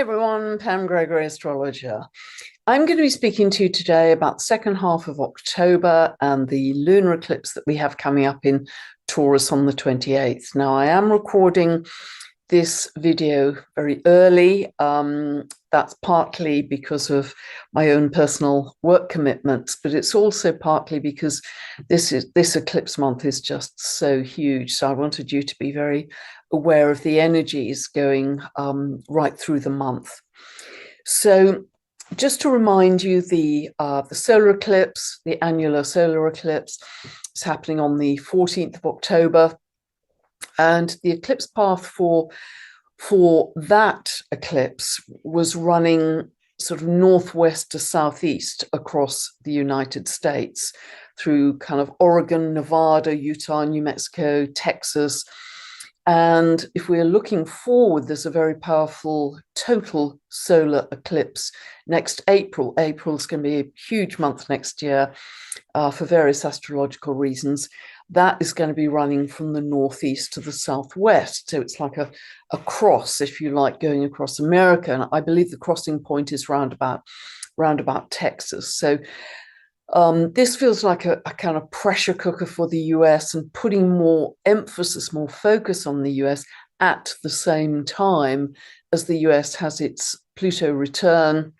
Hi everyone, Pam Gregory, astrologer. I'm going to be speaking to you today about the second half of October and the lunar eclipse that we have coming up in Taurus on the 28th. Now, I am recording this video very early. That's partly because of my own personal work commitments, but it's also partly because this eclipse month is just so huge. So I wanted you to be very aware of the energies going right through the month. So just to remind you, the solar eclipse, the annular solar eclipse, is happening on the 14th of October. And the eclipse path for that eclipse was running sort of northwest to southeast across the United States through kind of Oregon, Nevada, Utah, New Mexico, Texas. And if we're looking forward, there's a very powerful total solar eclipse next April. April is going to be a huge month next year for various astrological reasons. That is going to be running from the northeast to the southwest. So it's like a cross, if you like, going across America. And I believe the crossing point is round about Texas. So this feels like a kind of pressure cooker for the US and putting more emphasis, more focus on the US at the same time as the US has its Pluto return,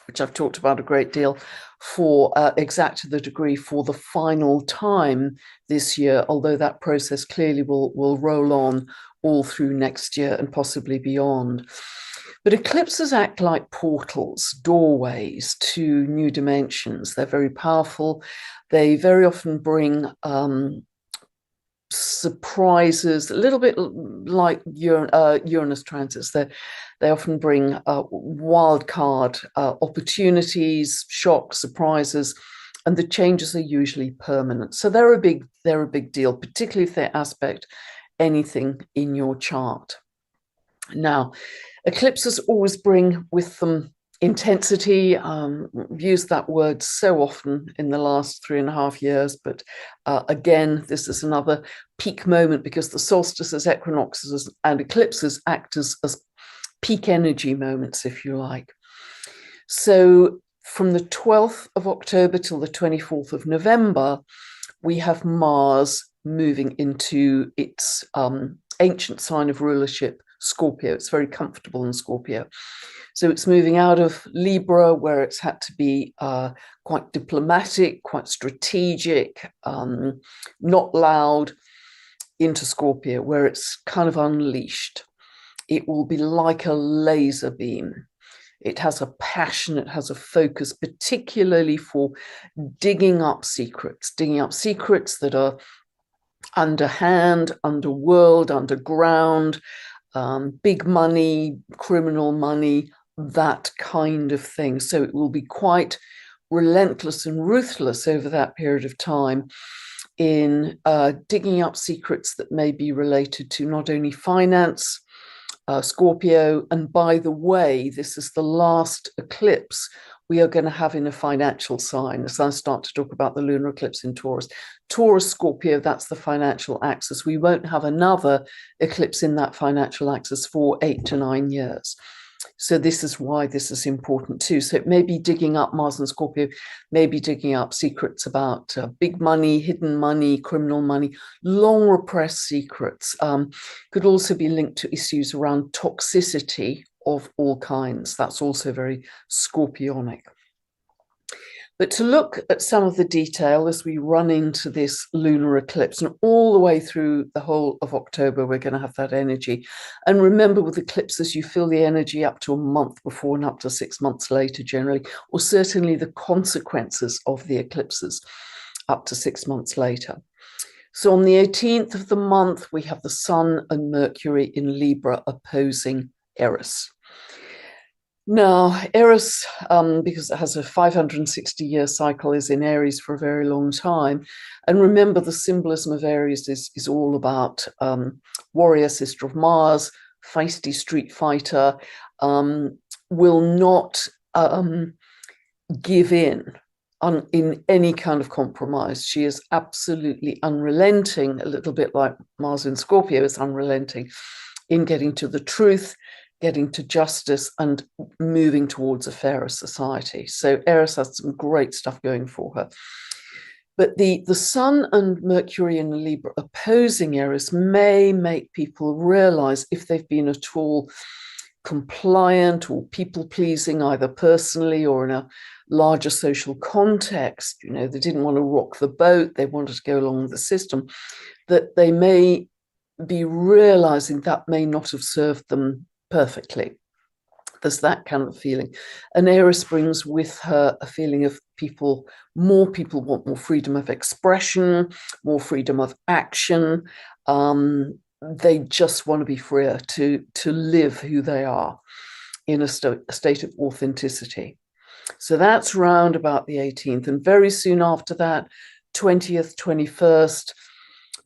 which I've talked about a great deal, for exactly the degree for the final time this year, although that process clearly will roll on all through next year and possibly beyond. But eclipses act like portals, doorways to new dimensions. They're very powerful. They very often bring surprises, a little bit like Uranus transits. They often bring wild card opportunities, shocks, surprises, and the changes are usually permanent. So they're a big deal, particularly if they aspect anything in your chart. Now, eclipses always bring with them intensity. We've used that word so often in the last 3.5 years, but again, this is another peak moment because the solstices, equinoxes, and eclipses act as peak energy moments, if you like. So from the 12th of October till the 24th of November, we have Mars moving into its ancient sign of rulership, Scorpio. It's very comfortable in Scorpio. So it's moving out of Libra, where it's had to be quite diplomatic, quite strategic, not loud, into Scorpio, where it's kind of unleashed. It will be like a laser beam. It has a passion, it has a focus, particularly for digging up secrets that are underhand, underworld, underground, big money, criminal money, that kind of thing. So it will be quite relentless and ruthless over that period of time in digging up secrets that may be related to not only finance, Scorpio, and by the way, this is the last eclipse we are going to have in a financial sign. As I start to talk about the lunar eclipse in Taurus, Scorpio, that's the financial axis. We won't have another eclipse in that financial axis for 8 to 9 years. So this is why this is important too. So it may be digging up Mars and Scorpio, maybe digging up secrets about big money, hidden money, criminal money, long repressed secrets. Could also be linked to issues around toxicity of all kinds. That's also very Scorpionic. But to look at some of the detail as we run into this lunar eclipse, and all the way through the whole of October, we're going to have that energy. And remember, with eclipses, you feel the energy up to a month before and up to 6 months later, generally, or certainly the consequences of the eclipses up to 6 months later. So on the 18th of the month, we have the Sun and Mercury in Libra opposing Eris. Now, Eris, because it has a 560-year cycle, is in Aries for a very long time. And remember, the symbolism of Aries is all about warrior, sister of Mars, feisty street fighter, will not give in any kind of compromise. She is absolutely unrelenting, a little bit like Mars in Scorpio is unrelenting in getting to the truth, getting to justice and moving towards a fairer society. So Eris has some great stuff going for her. But the Sun and Mercury in Libra opposing Eris may make people realize, if they've been at all compliant or people-pleasing, either personally or in a larger social context, they didn't want to rock the boat, they wanted to go along with the system, that they may be realizing that may not have served them perfectly. There's that kind of feeling. And Eris brings with her a feeling of more people want more freedom of expression, more freedom of action. They just want to be freer to live who they are in a state of authenticity. So that's round about the 18th. And very soon after that, 20th, 21st,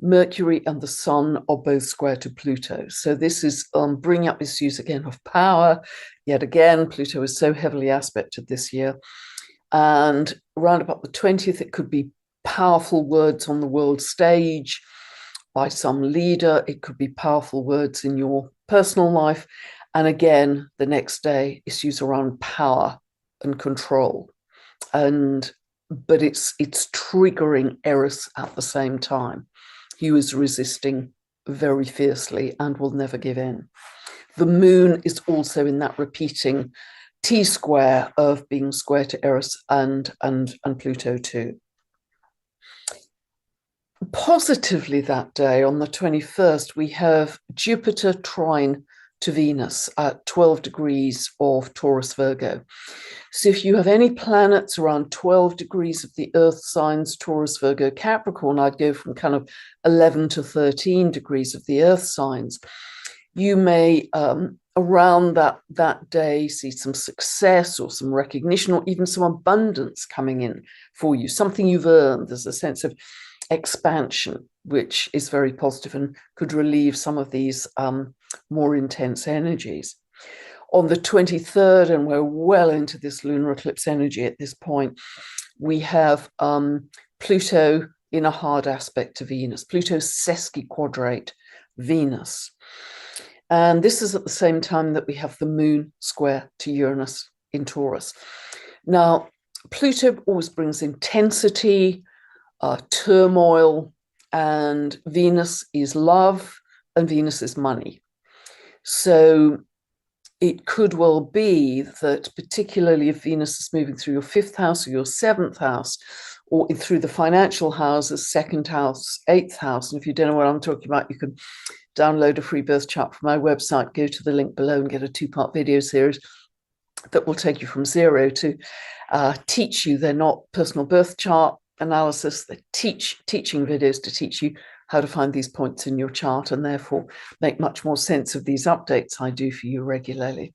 Mercury and the Sun are both square to Pluto. So this is bringing up issues again of power. Yet again, Pluto is so heavily aspected this year. And around about the 20th, it could be powerful words on the world stage by some leader. It could be powerful words in your personal life. And again, the next day, issues around power and control. But it's triggering Eris at the same time. He was resisting very fiercely and will never give in. The moon is also in that repeating T-square of being square to Eris and Pluto too. Positively that day, on the 21st, we have Jupiter trine to Venus at 12 degrees of Taurus Virgo. So if you have any planets around 12 degrees of the Earth signs, Taurus, Virgo, Capricorn, I'd go from kind of 11 to 13 degrees of the Earth signs. You may, around that day, see some success or some recognition or even some abundance coming in for you, something you've earned. There's a sense of expansion, which is very positive and could relieve some of these more intense energies. On the 23rd, and we're well into this lunar eclipse energy at this point, we have Pluto in a hard aspect to Venus. Pluto sesquiquadrate Venus. And this is at the same time that we have the moon square to Uranus in Taurus. Now, Pluto always brings intensity, turmoil, and Venus is love, and Venus is money. So it could well be that, particularly if Venus is moving through your 5th house or your 7th house, or through the financial houses, 2nd house, 8th house, and if you don't know what I'm talking about, you can download a free birth chart from my website, go to the link below and get a 2-part video series that will take you from zero to teach you. They're not personal birth chart analysis, they're teaching videos to teach you how to find these points in your chart and therefore make much more sense of these updates I do for you regularly.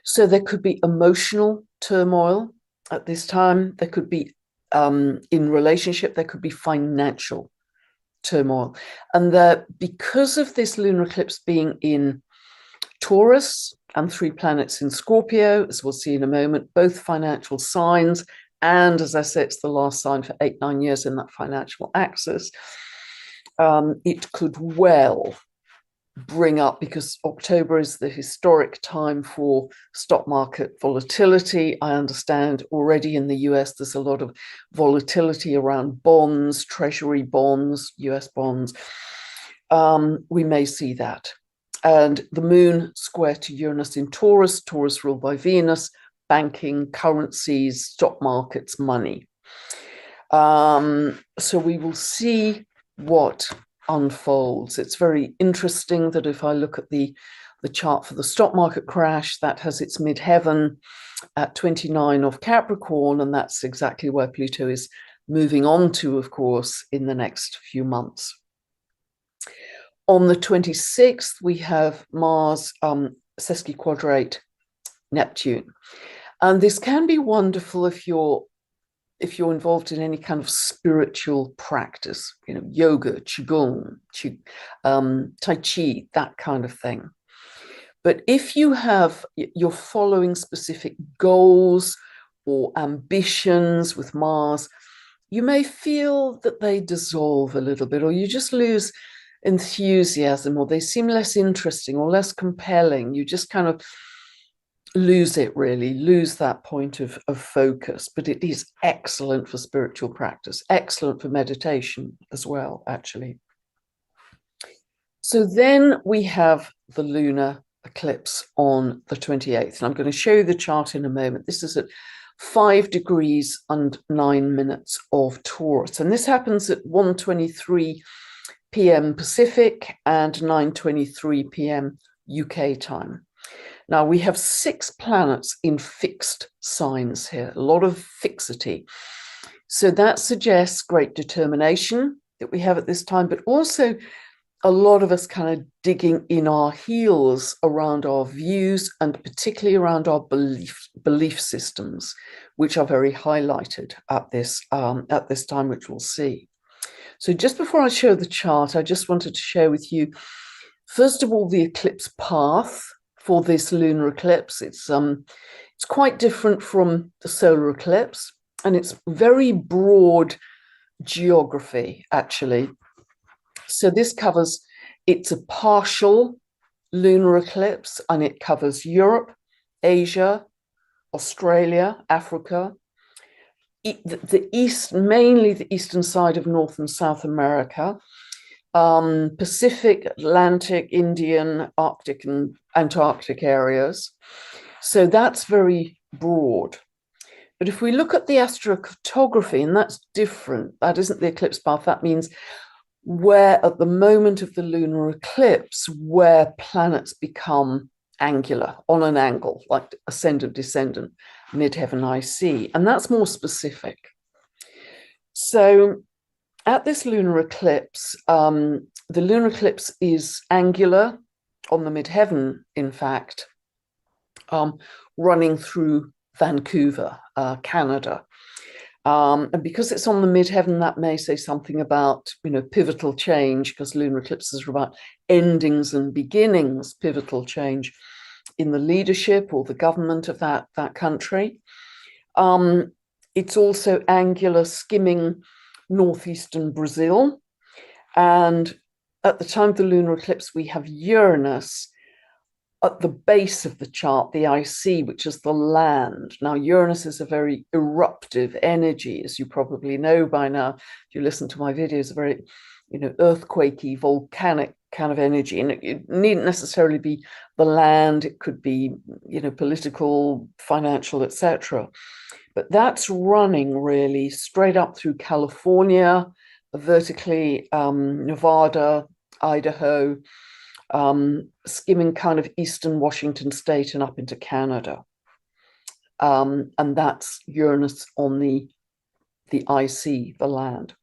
So there could be emotional turmoil at this time. There could be in relationship, there could be financial turmoil. And that because of this lunar eclipse being in Taurus and 3 planets in Scorpio, as we'll see in a moment, both financial signs, and as I say, it's the last sign for 8-9 years in that financial axis, it could well bring up, because October is the historic time for stock market volatility. I understand already in the US there's a lot of volatility around bonds, treasury bonds, US bonds. We may see that. And the moon square to Uranus in Taurus, Taurus ruled by Venus, banking, currencies, stock markets, money. So we will see what unfolds. It's very interesting that if I look at the chart for the stock market crash, that has its midheaven at 29 of Capricorn, and that's exactly where Pluto is moving on to, of course, in the next few months. On the 26th, we have Mars sesquiquadrate Neptune. And this can be wonderful if you're involved in any kind of spiritual practice, yoga, qigong, tai chi, that kind of thing. But if you're following specific goals or ambitions with Mars, you may feel that they dissolve a little bit, or you just lose enthusiasm, or they seem less interesting or less compelling. You just kind of lose it, really, lose that point of focus. But it is excellent for spiritual practice, excellent for meditation as well, actually. So then we have the lunar eclipse on the 28th. And I'm going to show you the chart in a moment. This is at 5 degrees and 9 minutes of Taurus. And this happens at 1:23 p.m. Pacific and 9:23 p.m. UK time. Now, we have 6 planets in fixed signs here, a lot of fixity. So that suggests great determination that we have at this time, but also a lot of us kind of digging in our heels around our views, and particularly around our belief systems, which are very highlighted at this time, which we'll see. So just before I show the chart, I just wanted to share with you, first of all, the eclipse path for this lunar eclipse. It's quite different from the solar eclipse, and it's very broad geography, actually. So this covers, it's a partial lunar eclipse, and it covers Europe, Asia, Australia, Africa, the east, mainly the eastern side of North and South America, Pacific, Atlantic, Indian, Arctic and Antarctic areas. So that's very broad. But if we look at the astrocartography, and that's different, that isn't the eclipse path, that means where at the moment of the lunar eclipse, where planets become angular, on an angle, like ascendant, descendant, midheaven, IC, and that's more specific. So at this lunar eclipse, the lunar eclipse is angular on the midheaven, in fact, running through Vancouver, Canada. And because it's on the midheaven, that may say something about, pivotal change, because lunar eclipses are about endings and beginnings, pivotal change in the leadership or the government of that country. It's also angular, skimming northeastern Brazil. And at the time of the lunar eclipse, we have Uranus at the base of the chart, the IC, which is the land. Now, Uranus is a very eruptive energy, as you probably know by now. If you listen to my videos, a very, earthquakey, volcanic kind of energy. And it needn't necessarily be the land. It could be, political, financial, etc. But that's running really straight up through California, vertically, Nevada, Idaho, skimming kind of eastern Washington state and up into Canada. And that's Uranus on the IC, the land.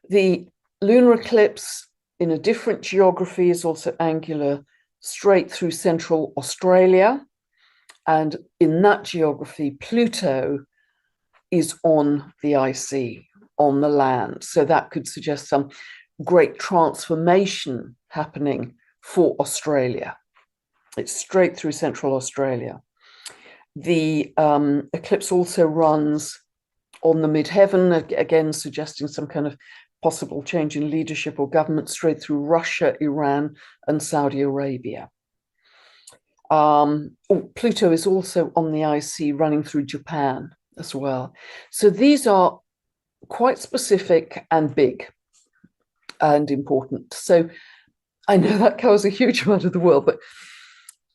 The lunar eclipse in a different geography is also angular straight through central Australia. And in that geography, Pluto is on the IC, on the land. So that could suggest some great transformation happening for Australia. It's straight through central Australia. The eclipse also runs on the midheaven, again suggesting some kind of possible change in leadership or government, straight through Russia, Iran, and Saudi Arabia. Pluto is also on the IC, running through Japan as well. So these are quite specific and big and important. So I know that covers a huge amount of the world, but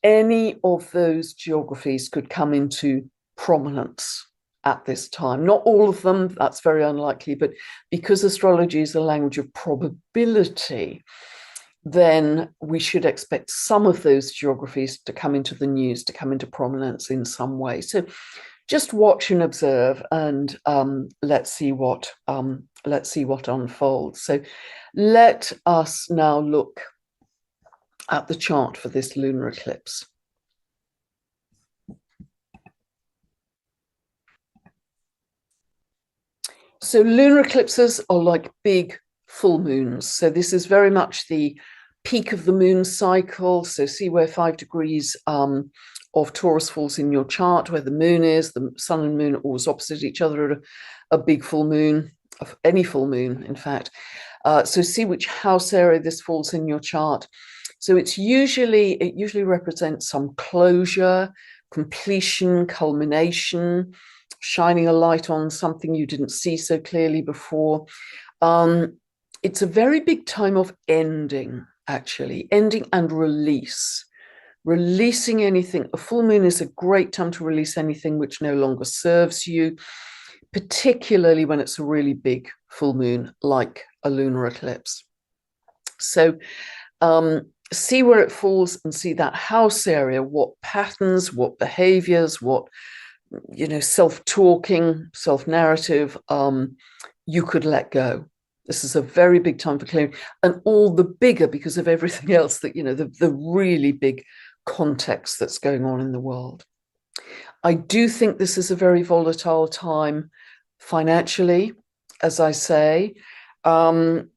any of those geographies could come into prominence at this time. Not all of them, that's very unlikely, but because astrology is a language of probability, then we should expect some of those geographies to come into the news, to come into prominence in some way. So just watch and observe, and let's see what unfolds. So let us now look at the chart for this lunar eclipse. So lunar eclipses are like big full moons. So this is very much the peak of the moon cycle. So see where 5 degrees of Taurus falls in your chart, where the moon is. The sun and moon are always opposite each other at a big full moon, of any full moon, in fact. So see which house area this falls in your chart. So it usually represents some closure, completion, culmination, shining a light on something you didn't see so clearly before. It's a very big time of ending, actually, ending and release. Releasing anything. A full moon is a great time to release anything which no longer serves you, particularly when it's a really big full moon, like a lunar eclipse. So see where it falls and see that house area, what patterns, what behaviors, what, self-talking, self-narrative, you could let go. This is a very big time for clearing, and all the bigger because of everything else that, the really big context that's going on in the world. I do think this is a very volatile time financially, as I say, and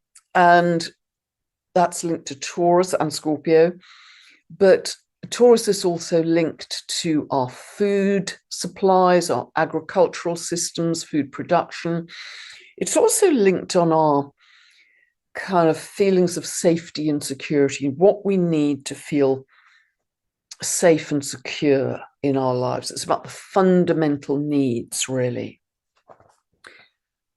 that's linked to Taurus and Scorpio, but Taurus is also linked to our food supplies, our agricultural systems, food production. It's also linked on our kind of feelings of safety and security, what we need to feel safe and secure in our lives. It's about the fundamental needs, really.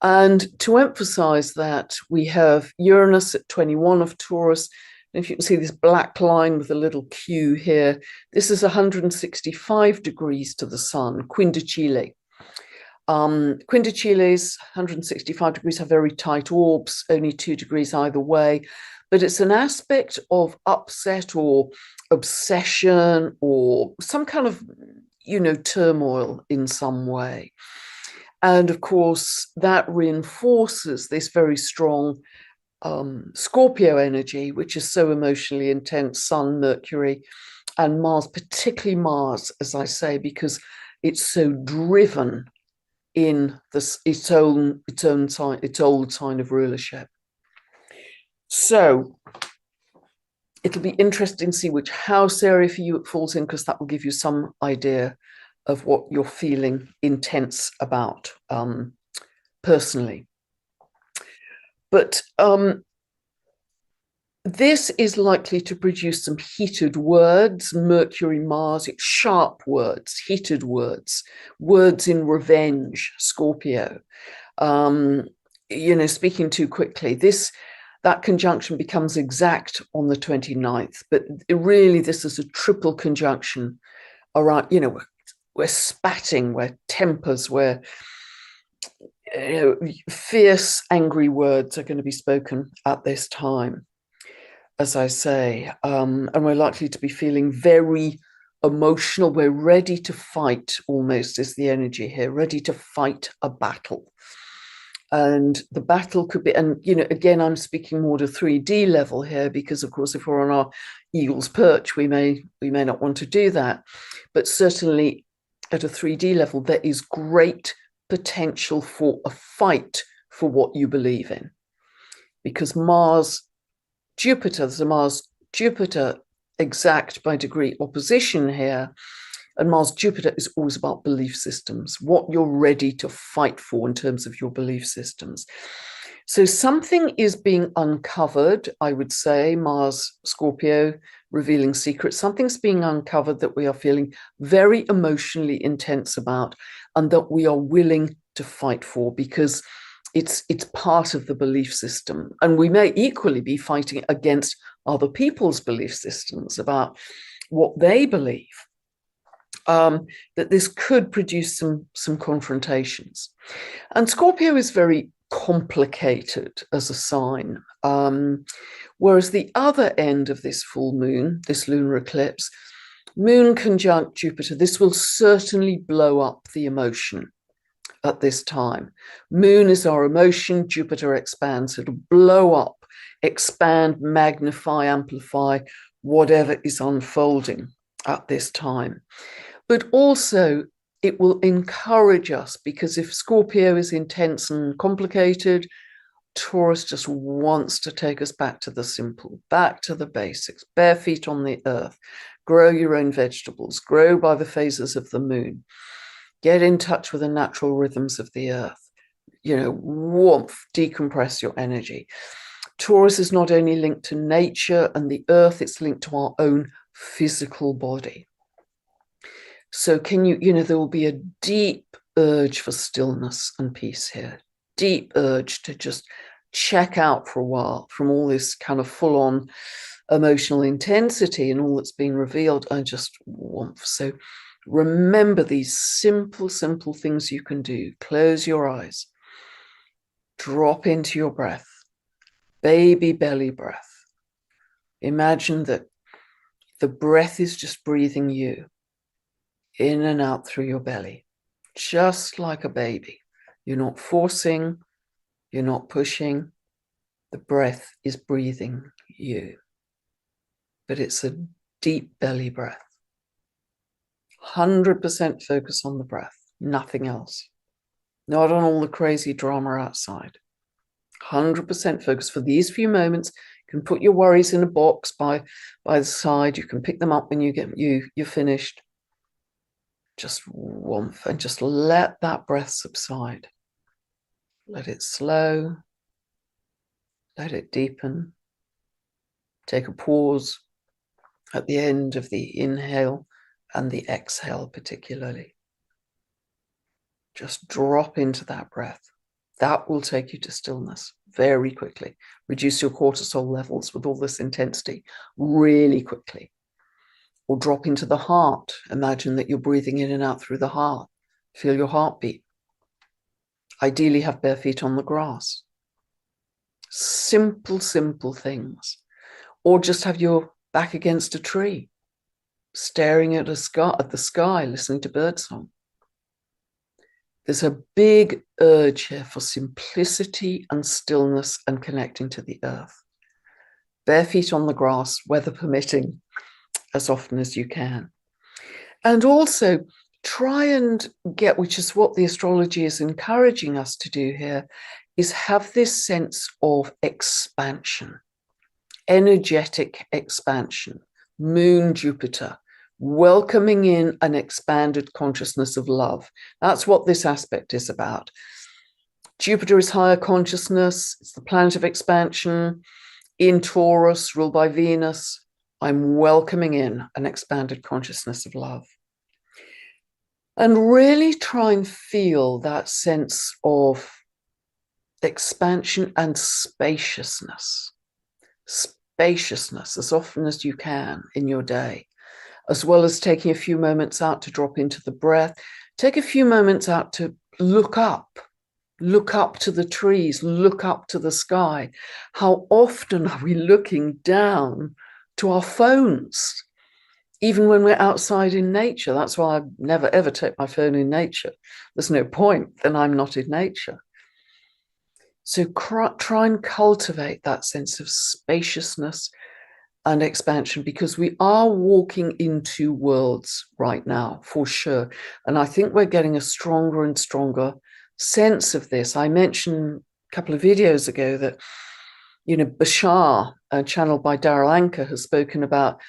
And to emphasize that, we have Uranus at 21 of Taurus. And if you can see this black line with a little Q here, this is 165 degrees to the sun, quindecile. Quindeciles, 165 degrees, have very tight orbs, only 2 degrees either way. But it's an aspect of upset or obsession or some kind of, turmoil in some way. And of course, that reinforces this very strong Scorpio energy, which is so emotionally intense, Sun, Mercury, and Mars, particularly Mars, as I say, because it's so driven in this its old sign of rulership. So it'll be interesting to see which house area for you it falls in, because that will give you some idea of what you're feeling intense about personally. But this is likely to produce some heated words. Mercury, Mars, it's sharp words, heated words, words in revenge, Scorpio. Speaking too quickly. That conjunction becomes exact on the 29th, but really this is a triple conjunction around, we're spatting, we're tempers, we're fierce, angry words are going to be spoken at this time, as I say, and we're likely to be feeling very emotional. We're ready to fight, almost, is the energy here, ready to fight a battle. And the battle could be, and again, I'm speaking more to 3D level here, because of course, if we're on our eagle's perch, we may not want to do that. But certainly at a 3D level, there is great potential for a fight for what you believe in, because Mars-Jupiter, there's a Mars-Jupiter exact by degree opposition here. And Mars-Jupiter is always about belief systems, what you're ready to fight for in terms of your belief systems. So something is being uncovered, I would say, Mars-Scorpio, revealing secrets. Something's being uncovered that we are feeling very emotionally intense about, and that we are willing to fight for, because it's part of the belief system. And we may equally be fighting against other people's belief systems about what they believe. That this could produce some confrontations. And Scorpio is very complicated as a sign, whereas the other end of this full moon, this lunar eclipse, Moon conjunct Jupiter, this will certainly blow up the emotion at this time. Moon is our emotion, Jupiter expands. It'll blow up, expand, magnify, amplify whatever is unfolding at this time. But also it will encourage us, because if Scorpio is intense and complicated, Taurus just wants to take us back to the simple, back to the basics, bare feet on the earth, grow your own vegetables, grow by the phases of the moon, get in touch with the natural rhythms of the earth, warmth, decompress your energy. Taurus is not only linked to nature and the earth, it's linked to our own physical body. So can you, there will be a deep urge for stillness and peace here. Deep urge to just check out for a while from all this kind of full-on emotional intensity and all that's being revealed. I just want, so remember these simple things you can do. Close your eyes, drop into your breath, baby belly breath. Imagine that the breath is just breathing you in and out through your belly, just like a baby. You're not forcing, you're not pushing. The breath is breathing you. But it's a deep belly breath. 100% focus on the breath, nothing else. Not on all the crazy drama outside. 100% focus for these few moments. You can put your worries in a box by the side. You can pick them up when you're finished. Just warmth, and just let that breath subside. Let it slow. Let it deepen. Take a pause at the end of the inhale and the exhale particularly. Just drop into that breath. That will take you to stillness very quickly. Reduce your cortisol levels with all this intensity really quickly. Or drop into the heart. Imagine that you're breathing in and out through the heart. Feel your heartbeat. Ideally have bare feet on the grass. Simple things. Or just have your back against a tree, staring at the sky, listening to birdsong. There's a big urge here for simplicity and stillness and connecting to the earth. Bare feet on the grass, weather permitting, as often as you can. And also try and get, which is what the astrology is encouraging us to do here, is have this sense of expansion, energetic expansion, Moon, Jupiter, welcoming in an expanded consciousness of love. That's what this aspect is about. Jupiter is higher consciousness. It's the planet of expansion. In Taurus, ruled by Venus, I'm welcoming in an expanded consciousness of love. And really try and feel that sense of expansion and spaciousness. Spaciousness as often as you can in your day, as well as taking a few moments out to drop into the breath. Take a few moments out to look up to the trees, look up to the sky. How often are we looking down to our phones, even when we're outside in nature? That's why I never ever take my phone in nature. There's no point, then I'm not in nature. So try and cultivate that sense of spaciousness and expansion, because we are walking into worlds right now, for sure. And I think we're getting a stronger and stronger sense of this. I mentioned a couple of videos ago that, Bashar, channeled by Daryl Anker, has spoken about,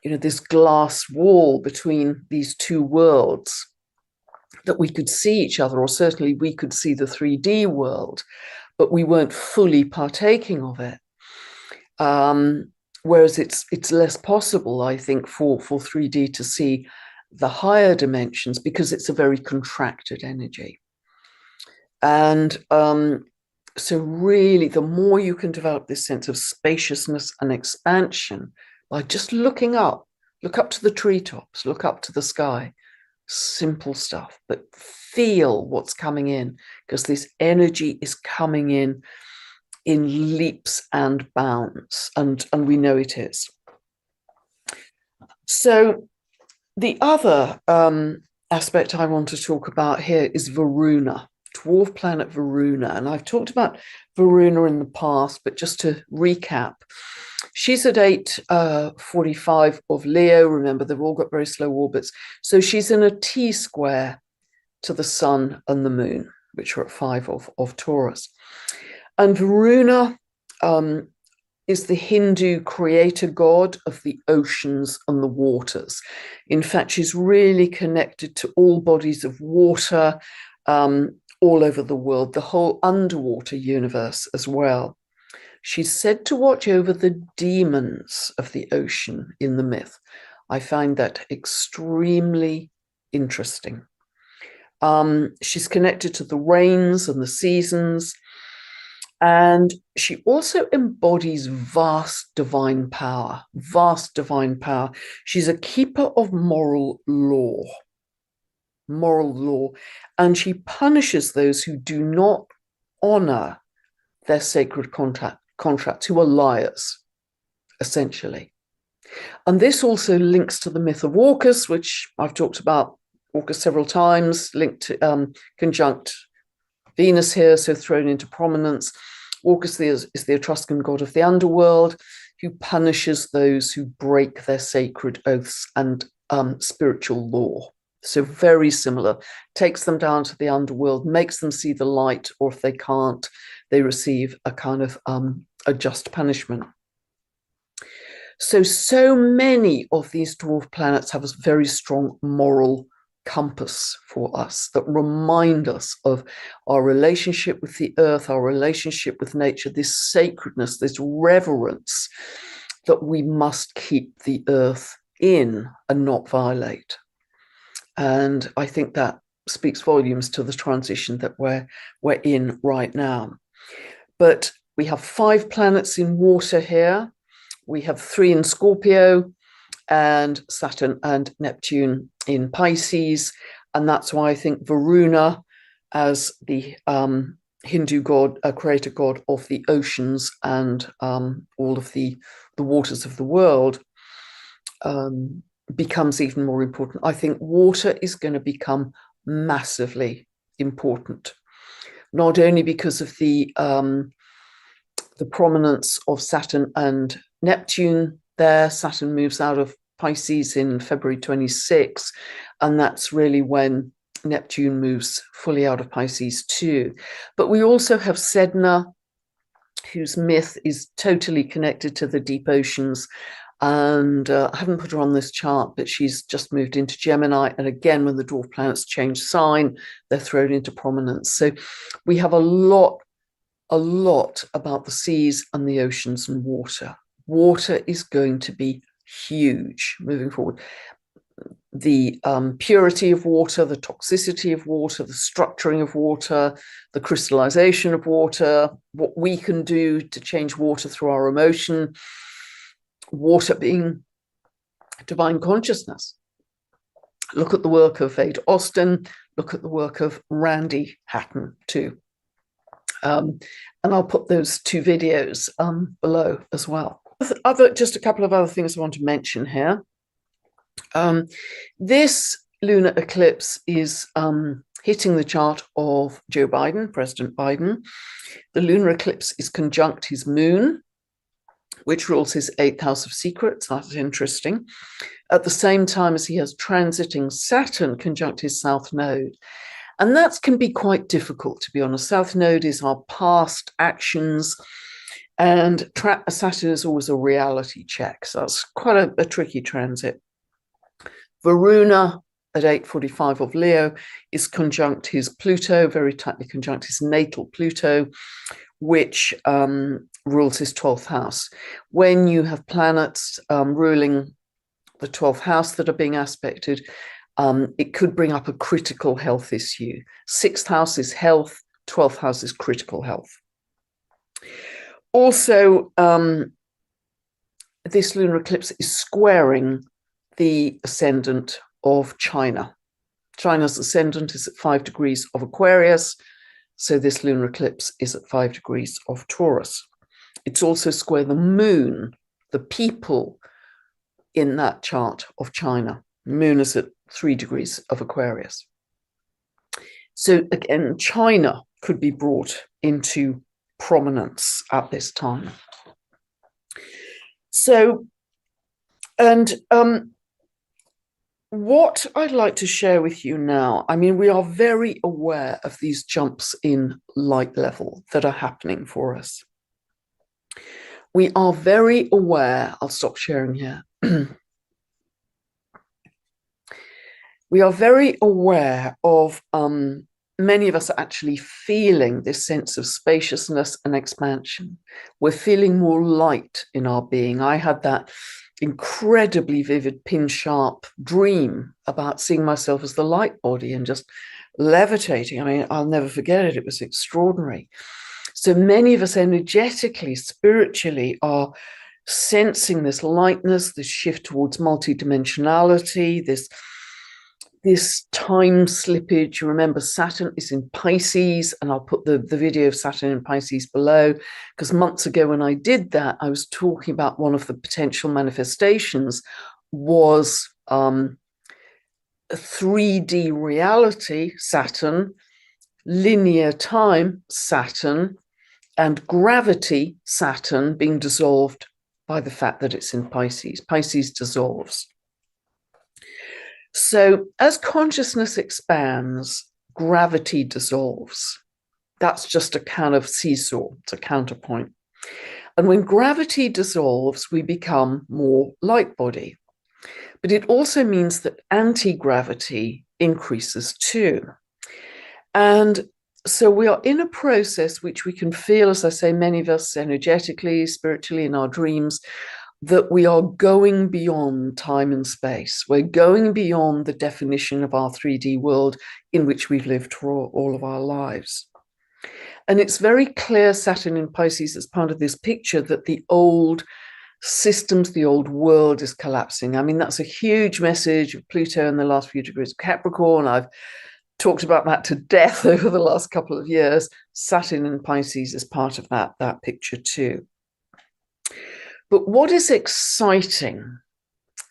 this glass wall between these two worlds, that we could see each other, or certainly we could see the 3D world, but we weren't fully partaking of it. Whereas it's less possible, I think, for 3D to see the higher dimensions, because it's a very contracted energy. And so really, the more you can develop this sense of spaciousness and expansion by just looking up, look up to the treetops, look up to the sky. Simple stuff, but feel what's coming in, because this energy is coming in leaps and bounds, and we know it is. So the other aspect I want to talk about here is Varuna, dwarf planet Varuna. And I've talked about Varuna in the past, but just to recap, she's at 8:45 of Leo. Remember, they've all got very slow orbits. So she's in a T-square to the sun and the moon, which are at 5 of Taurus. And Varuna is the Hindu creator god of the oceans and the waters. In fact, she's really connected to all bodies of water all over the world, the whole underwater universe as well. She's said to watch over the demons of the ocean in the myth. I find that extremely interesting. She's connected to the rains and the seasons, and she also embodies vast divine power, vast divine power. She's a keeper of moral law, and she punishes those who do not honor their sacred contracts, who are liars, essentially. And this also links to the myth of Orcus, which I've talked about Orcus several times, linked to conjunct Venus here, so thrown into prominence. Orcus is the Etruscan god of the underworld, who punishes those who break their sacred oaths and spiritual law. So very similar, takes them down to the underworld, makes them see the light, or if they can't, they receive a kind of a just punishment. So many of these dwarf planets have a very strong moral compass for us that remind us of our relationship with the earth, our relationship with nature, this sacredness, this reverence that we must keep the earth in and not violate. And I think that speaks volumes to the transition that we're in right now. But we have 5 planets in water here. We have 3 in Scorpio, and Saturn and Neptune in Pisces. And that's why I think Varuna, as the Hindu god, a creator god of the oceans and all of the waters of the world, becomes even more important. I think water is going to become massively important, not only because of the prominence of Saturn and Neptune there. Saturn moves out of Pisces in February 26, and that's really when Neptune moves fully out of Pisces too. But we also have Sedna, whose myth is totally connected to the deep oceans. And I haven't put her on this chart, but she's just moved into Gemini. And again, when the dwarf planets change sign, they're thrown into prominence. So we have a lot about the seas and the oceans and water. Water is going to be huge moving forward. The purity of water, the toxicity of water, the structuring of water, the crystallization of water, what we can do to change water through our emotion, water being divine consciousness. Look at the work of Vade Austin, look at the work of Randy Hatton too. And I'll put those 2 videos below as well. Just a couple of other things I want to mention here. This lunar eclipse is hitting the chart of Joe Biden, President Biden. The lunar eclipse is conjunct his moon, which rules his 8th house of secrets. That's interesting. At the same time as he has transiting Saturn conjunct his south node. And that can be quite difficult, to be honest. South node is our past actions, and Saturn is always a reality check. So that's quite a tricky transit. Varuna at 8:45 of Leo is conjunct his Pluto, very tightly conjunct his natal Pluto, which rules his 12th house. When you have planets ruling the 12th house that are being aspected, it could bring up a critical health issue. 6th house is health, 12th house is critical health. Also, this lunar eclipse is squaring the ascendant of China. China's ascendant is at 5 degrees of Aquarius, so this lunar eclipse is at 5 degrees of Taurus. It's also square the moon, the people in that chart of China. The moon is at 3 degrees of Aquarius. So again, China could be brought into prominence at this time. So, and what I'd like to share with you now, I mean, we are very aware of these jumps in light level that are happening for us. We are very aware, I'll stop sharing here. We are very aware of many of us are actually feeling this sense of spaciousness and expansion. We're feeling more light in our being. I had that incredibly vivid, pin-sharp dream about seeing myself as the light body and just levitating. I mean, I'll never forget it. It was extraordinary. So many of us energetically, spiritually, are sensing this lightness, this shift towards multidimensionality, this time slippage. You remember Saturn is in Pisces, and I'll put the video of Saturn in Pisces below, because months ago when I did that, I was talking about one of the potential manifestations was 3D reality, Saturn, linear time, Saturn, and gravity, Saturn, being dissolved by the fact that it's in Pisces. Pisces dissolves. So as consciousness expands, gravity dissolves. That's just a kind of seesaw, it's a counterpoint. And when gravity dissolves, we become more light body. But it also means that anti-gravity increases too. And so we are in a process which we can feel, as I say, many of us energetically, spiritually, in our dreams, that we are going beyond time and space. We're going beyond the definition of our 3D world in which we've lived for all of our lives. And it's very clear, Saturn in Pisces, as part of this picture, that the old systems, the old world is collapsing. I mean, that's a huge message of Pluto in the last few degrees of Capricorn. I've talked about that to death over the last couple of years. Saturn in Pisces is part of that picture too. But what is exciting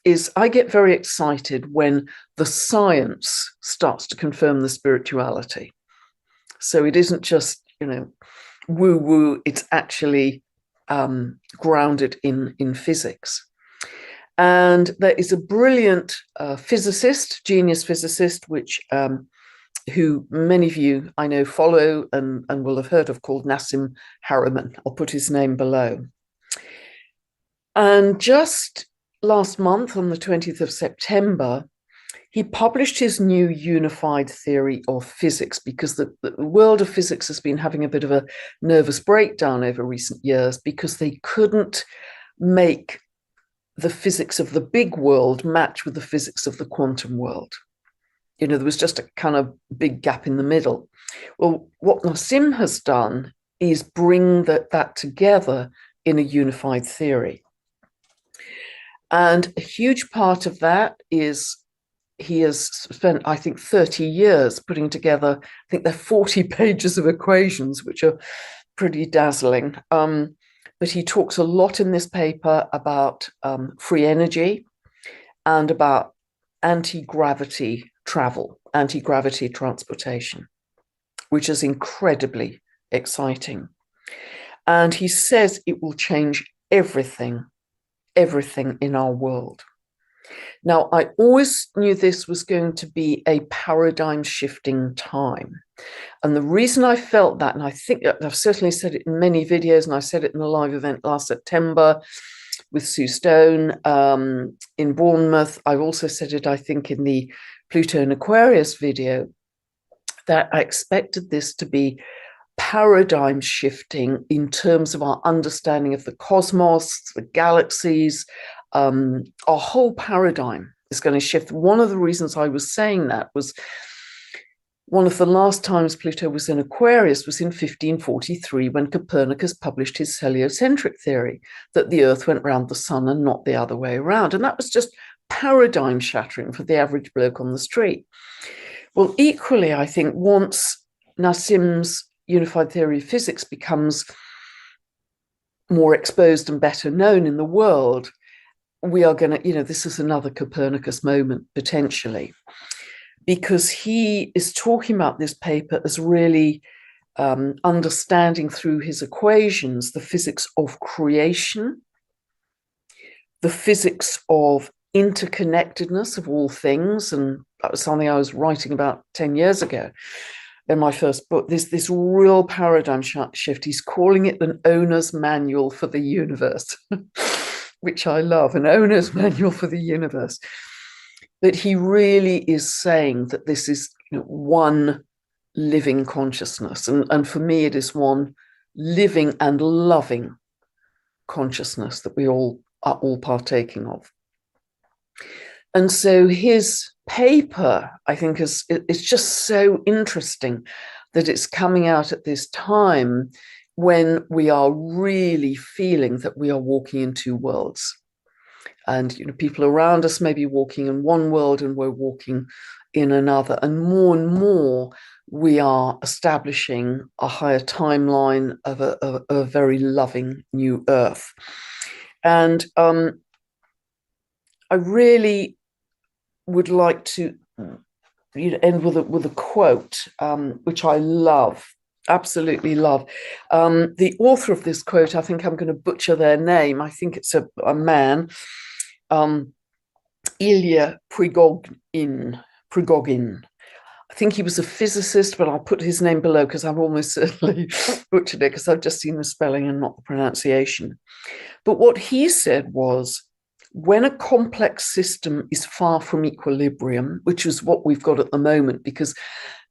is I get very excited when the science starts to confirm the spirituality. So it isn't just, woo-woo, it's actually grounded in physics. And there is a brilliant physicist, genius physicist, who many of you I know follow and will have heard of, called Nassim Haramein. I'll put his name below. And just last month, on the 20th of September, he published his new unified theory of physics, because the world of physics has been having a bit of a nervous breakdown over recent years because they couldn't make the physics of the big world match with the physics of the quantum world. There was just a kind of big gap in the middle. Well, what Nassim has done is bring that together in a unified theory. And a huge part of that is he has spent, I think, 30 years putting together, I think they're 40 pages of equations, which are pretty dazzling. But he talks a lot in this paper about free energy and about anti-gravity travel, anti-gravity transportation, which is incredibly exciting. And he says it will change everything in our world. Now, I always knew this was going to be a paradigm shifting time. And the reason I felt that, and I think I've certainly said it in many videos, and I said it in the live event last September with Sue Stone in Bournemouth. I've also said it, I think, in the Pluto and Aquarius video, that I expected this to be paradigm shifting in terms of our understanding of the cosmos, the galaxies. Our whole paradigm is going to shift. One of the reasons I was saying that was one of the last times Pluto was in Aquarius was in 1543, when Copernicus published his heliocentric theory, that the Earth went round the sun and not the other way around. And that was just paradigm shattering for the average bloke on the street. Well, equally, I think once Nassim's unified theory of physics becomes more exposed and better known in the world, we are going to, this is another Copernicus moment potentially, because he is talking about this paper as really understanding through his equations the physics of creation, the physics of interconnectedness of all things. And that was something I was writing about 10 years ago in my first book. This real paradigm shift. He's calling it an owner's manual for the universe, which I love, an owner's manual for the universe. But he really is saying that this is one living consciousness. And for me, it is one living and loving consciousness that we all are all partaking of. And so his paper, I think, it's just so interesting that it's coming out at this time when we are really feeling that we are walking in two worlds. And people around us may be walking in one world and we're walking in another. And more we are establishing a higher timeline of a very loving new earth. And I really would like to end with a quote, which I love, absolutely love. The author of this quote, I think I'm going to butcher their name. I think it's a man, Ilya Prigogine. I think he was a physicist, but I'll put his name below because I've almost certainly butchered it because I've just seen the spelling and not the pronunciation. But what he said was, when a complex system is far from equilibrium, which is what we've got at the moment, because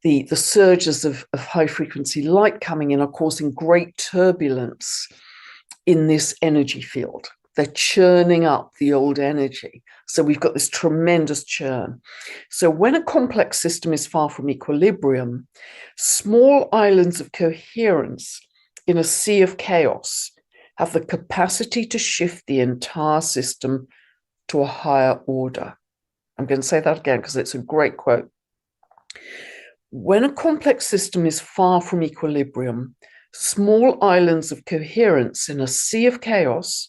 the surges of high frequency light coming in are causing great turbulence in this energy field. They're churning up the old energy. So we've got this tremendous churn. So when a complex system is far from equilibrium, small islands of coherence in a sea of chaos have the capacity to shift the entire system to a higher order. I'm going to say that again because it's a great quote. When a complex system is far from equilibrium, small islands of coherence in a sea of chaos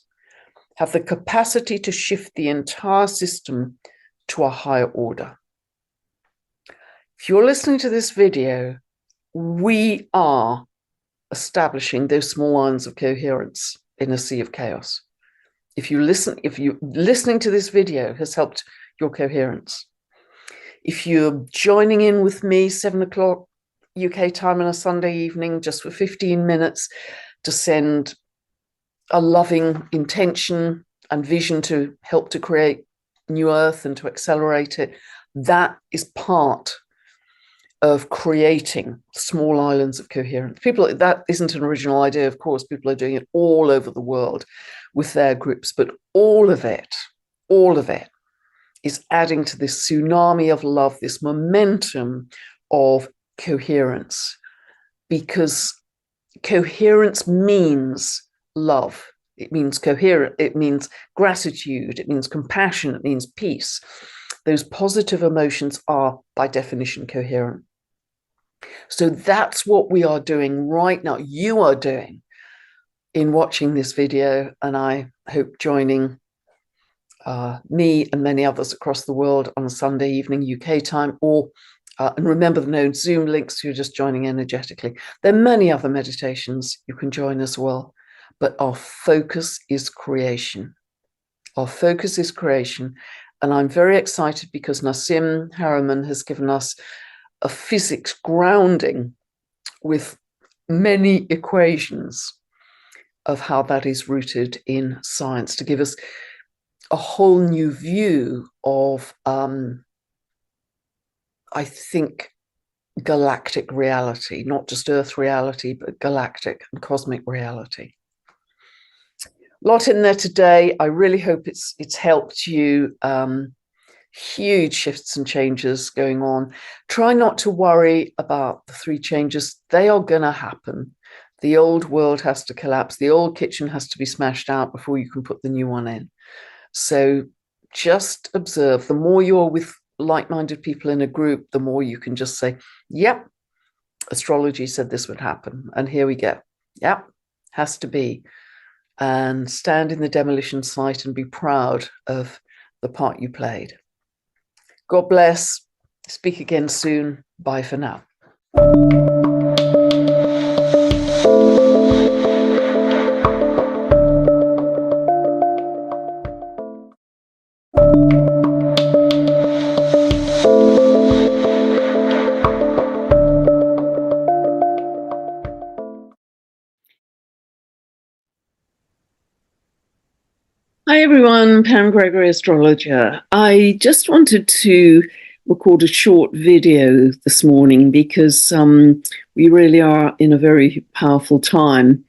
have the capacity to shift the entire system to a higher order. If you're listening to this video, we are establishing those small islands of coherence in a sea of chaos. If you listening to this video has helped your coherence, if you're joining in with me 7 o'clock UK time on a Sunday evening just for 15 minutes to send a loving intention and vision to help to create new earth and to accelerate it, that is part of creating small islands of coherence. That isn't an original idea, of course. People are doing it all over the world with their groups, but all of it is adding to this tsunami of love, this momentum of coherence, because coherence means love. It means coherent. It means gratitude. It means compassion. It means peace. Those positive emotions are, by definition, coherent. So that's what we are doing right now. You are doing in watching this video, and I hope joining me and many others across the world on a Sunday evening UK time, and remember the known Zoom links, you're just joining energetically. There are many other meditations you can join as well, but our focus is creation. Our focus is creation, and I'm very excited because Nassim Haramein has given us a physics grounding with many equations of how that is rooted in science to give us a whole new view of, I think, galactic reality, not just Earth reality, but galactic and cosmic reality. A lot in there today. I really hope it's helped you. Huge shifts and changes going on. Try not to worry about the 3 changes. They are going to happen. The old world has to collapse. The old kitchen has to be smashed out before you can put the new one in. So just observe. The more you're with like-minded people in a group, the more you can just say, yep, astrology said this would happen. And here we go. Yep, has to be. And stand in the demolition site and be proud of the part you played. God bless. Speak again soon. Bye for now. Hi everyone, Pam Gregory, astrologer. I just wanted to record a short video this morning because we really are in a very powerful time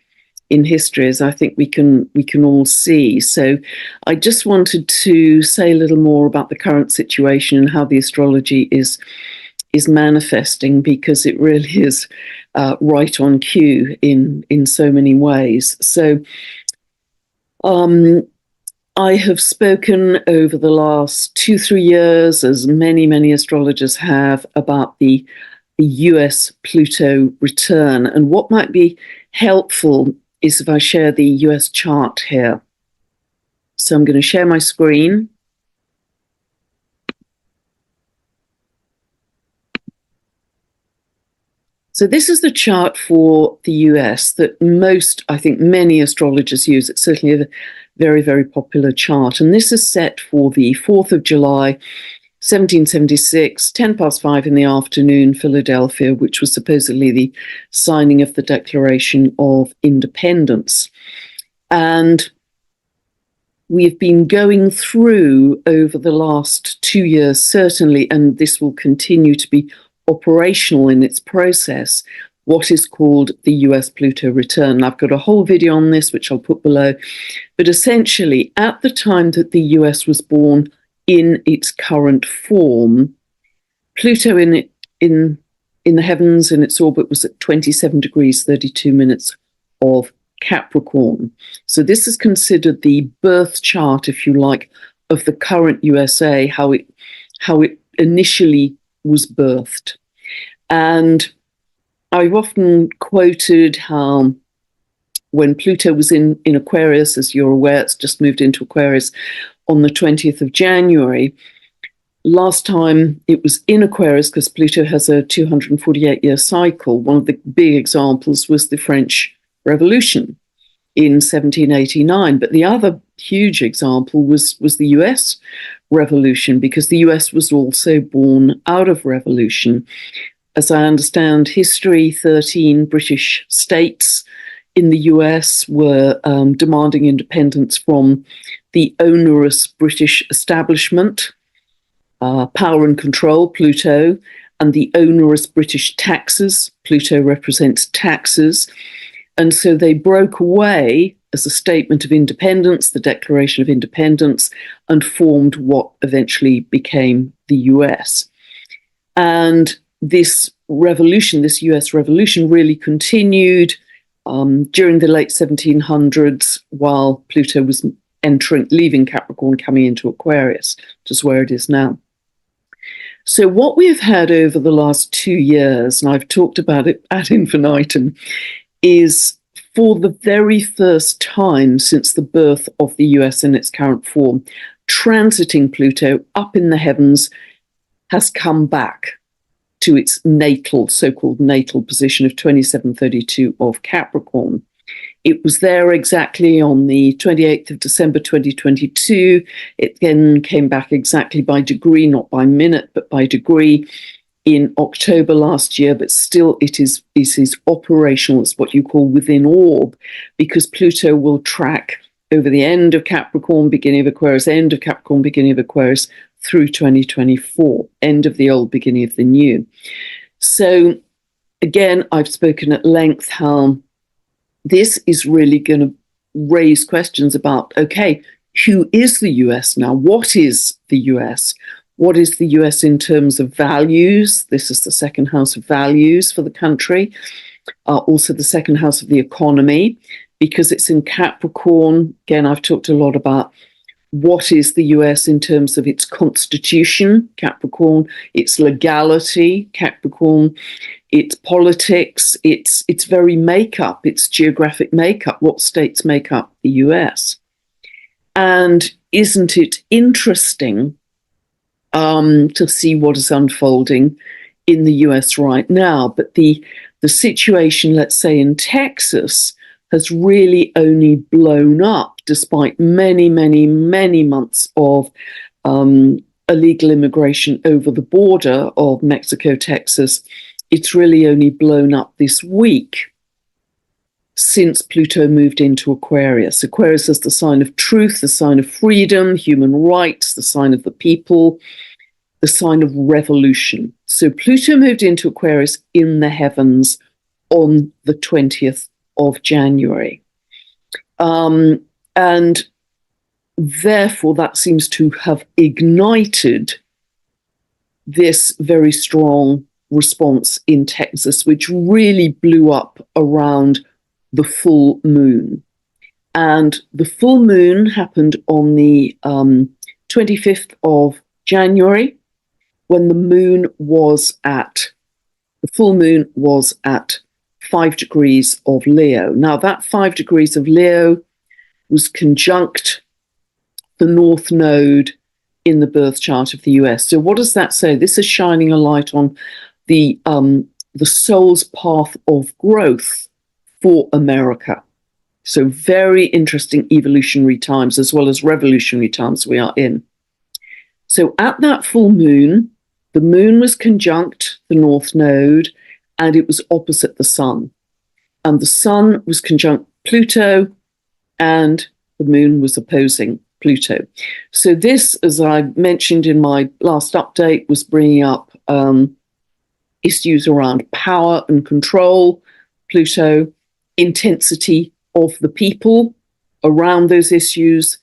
in history, as I think we can all see. So I just wanted to say a little more about the current situation and how the astrology is manifesting, because it really is right on cue in so many ways. So I have spoken over the last 2-3 years, as many astrologers have, about the US Pluto return. And what might be helpful is if I share the US chart here. So I'm going to share my screen. So this is the chart for the US that many astrologers use. It's certainly a very popular chart. And this is set for the 4th of July, 1776, 10 past 5 in the afternoon, Philadelphia, which was supposedly the signing of the Declaration of Independence. And we've been going through over the last 2 years, certainly, and this will continue to be operational in its process, what is called the US Pluto return. I've got a whole video on this, which I'll put below. But essentially, at the time that the US was born in its current form, Pluto in the heavens in its orbit was at 27 degrees 32 minutes of Capricorn. So this is considered the birth chart, if you like, of the current USA, how it initially was birthed. And I've often quoted how when Pluto was in Aquarius, as you're aware, it's just moved into Aquarius on the 20th of January. Last time it was in Aquarius, because Pluto has a 248-year cycle, one of the big examples was the French Revolution in 1789. But the other huge example was the US Revolution, because the US was also born out of revolution. As I understand history, 13 British states in the US were demanding independence from the onerous British establishment, power and control, Pluto, and the onerous British taxes. Pluto represents taxes. And so they broke away as a statement of independence, the Declaration of Independence, and formed what eventually became the US. And this revolution, this US revolution, really continued during the late 1700s, while Pluto was leaving Capricorn, coming into Aquarius, which is where it is now. So what we've had over the last 2 years, and I've talked about it ad infinitum, is for the very first time since the birth of the US in its current form, transiting Pluto up in the heavens has come back to its so-called natal position of 2732 of Capricorn. It was there exactly on the 28th of December 2022. It then came back exactly by degree, not by minute, but by degree, in October last year. But still, it is operational. It's what you call within orb, because Pluto will track over the end of Capricorn, beginning of Aquarius, end of Capricorn, beginning of Aquarius, through 2024, end of the old, beginning of the new. So again, I've spoken at length how this is really going to raise questions about, okay, who is the US now? What is the US? What is the US in terms of values? This is the second house of values for the country. Also the second house of the economy, because it's in Capricorn. Again, I've talked a lot about what is the US in terms of its constitution, Capricorn, its legality, Capricorn, its politics, its very makeup, its geographic makeup, what states make up the US. And isn't it interesting to see what is unfolding in the US right now? But the situation, let's say in Texas, has really only blown up, despite many months of illegal immigration over the border of Mexico, Texas. It's really only blown up this week since Pluto moved into Aquarius. Aquarius is the sign of truth, the sign of freedom, human rights, the sign of the people, the sign of revolution. So Pluto moved into Aquarius in the heavens on the 20th of January. And therefore, that seems to have ignited this very strong response in Texas, which really blew up around the full moon. And the full moon happened on the 25th of January, when the full moon was at 5 degrees of Leo. Now, that 5 degrees of Leo was conjunct the North Node in the birth chart of the US. So what does that say? This is shining a light on the soul's path of growth for America. So very interesting evolutionary times as well as revolutionary times we are in. So at that full moon, the moon was conjunct the North Node and it was opposite the sun. And the sun was conjunct Pluto and the moon was opposing Pluto. So this, as I mentioned in my last update, was bringing up issues around power and control, Pluto, intensity of the people around those issues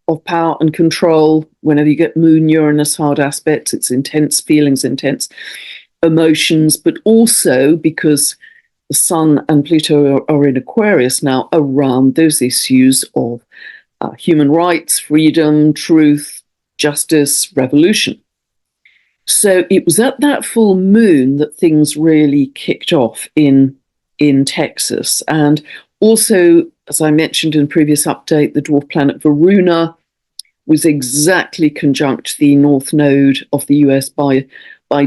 of power and control. Whenever you get Moon Uranus hard aspects, it's intense feelings, intense emotions, but also because the Sun and Pluto are in Aquarius now, around those issues of human rights, freedom, truth, justice, revolution. So it was at that full moon that things really kicked off in Texas. And also, as I mentioned in a previous update, the dwarf planet Varuna was exactly conjunct the North Node of the US by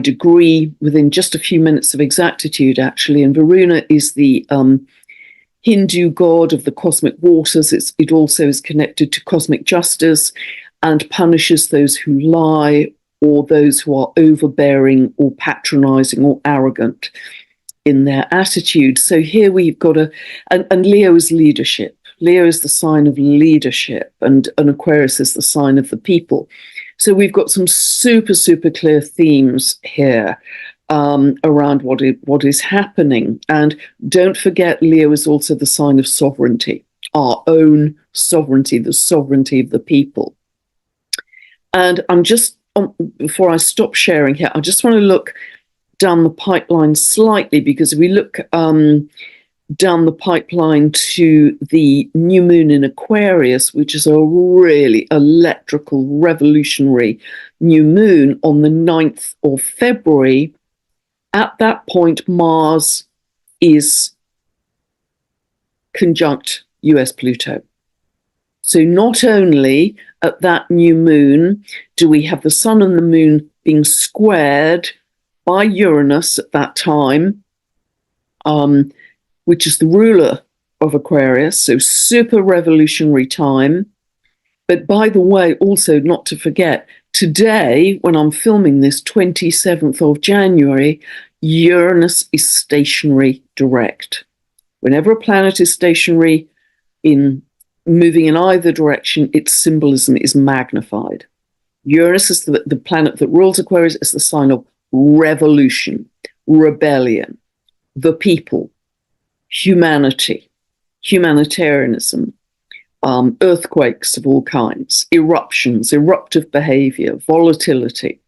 degree within just a few minutes of exactitude, actually. And Varuna is the Hindu god of the cosmic waters. It also is connected to cosmic justice and punishes those who lie or those who are overbearing or patronizing or arrogant in their attitude. So here we've got and Leo is leadership. Leo is the sign of leadership, and Aquarius is the sign of the people. So we've got some super, super clear themes here around what is happening. And don't forget, Leo is also the sign of sovereignty, our own sovereignty, the sovereignty of the people. And I'm just, before I stop sharing here, I just want to look down the pipeline slightly, because if we look down the pipeline to the new moon in Aquarius, which is a really electrical, revolutionary new moon on the 9th of February, at that point, Mars is conjunct US Pluto. So not only at that new moon do we have the sun and the moon being squared by Uranus at that time, which is the ruler of Aquarius, so super revolutionary time. But by the way, also not to forget, today, when I'm filming this, 27th of January, Uranus is stationary direct. Whenever a planet is stationary in moving in either direction, its symbolism is magnified. Uranus is the planet that rules Aquarius, is the sign of revolution, rebellion, the people, humanity, humanitarianism, earthquakes of all kinds, eruptions, eruptive behavior, volatility.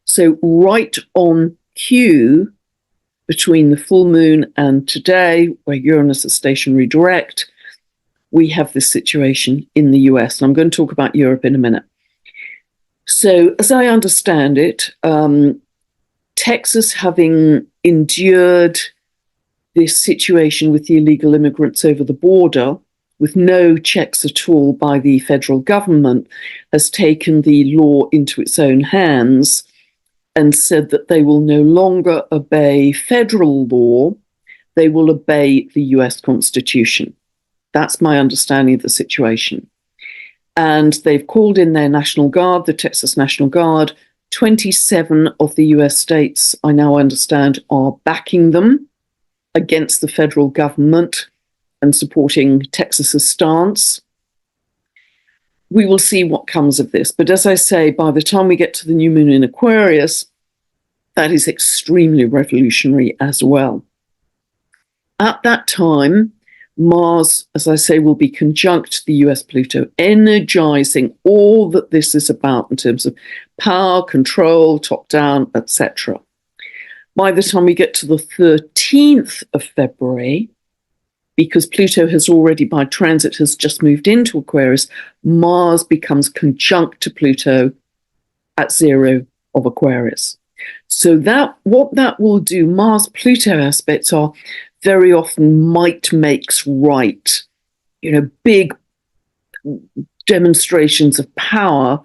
So right on cue between the full moon and today, where Uranus is stationary direct, we have this situation in the US. And I'm going to talk about Europe in a minute. So as I understand it, Texas, having endured this situation with the illegal immigrants over the border, with no checks at all by the federal government, has taken the law into its own hands and said that they will no longer obey federal law, they will obey the US Constitution. That's my understanding of the situation. And they've called in their National Guard, the Texas National Guard. 27 of the US states, I now understand, are backing them against the federal government and supporting Texas's stance. we will see what comes of this. But as I say, by the time we get to the new moon in Aquarius, that is extremely revolutionary as well. At that time, Mars, as I say, will be conjunct the US Pluto, energizing all that this is about in terms of power, control, top down, etc. By the time we get to the 13th of February, because Pluto has already, by transit, has just moved into Aquarius, Mars becomes conjunct to Pluto at 0 of Aquarius. So that what that will do, Mars-Pluto aspects are very often might makes right, big demonstrations of power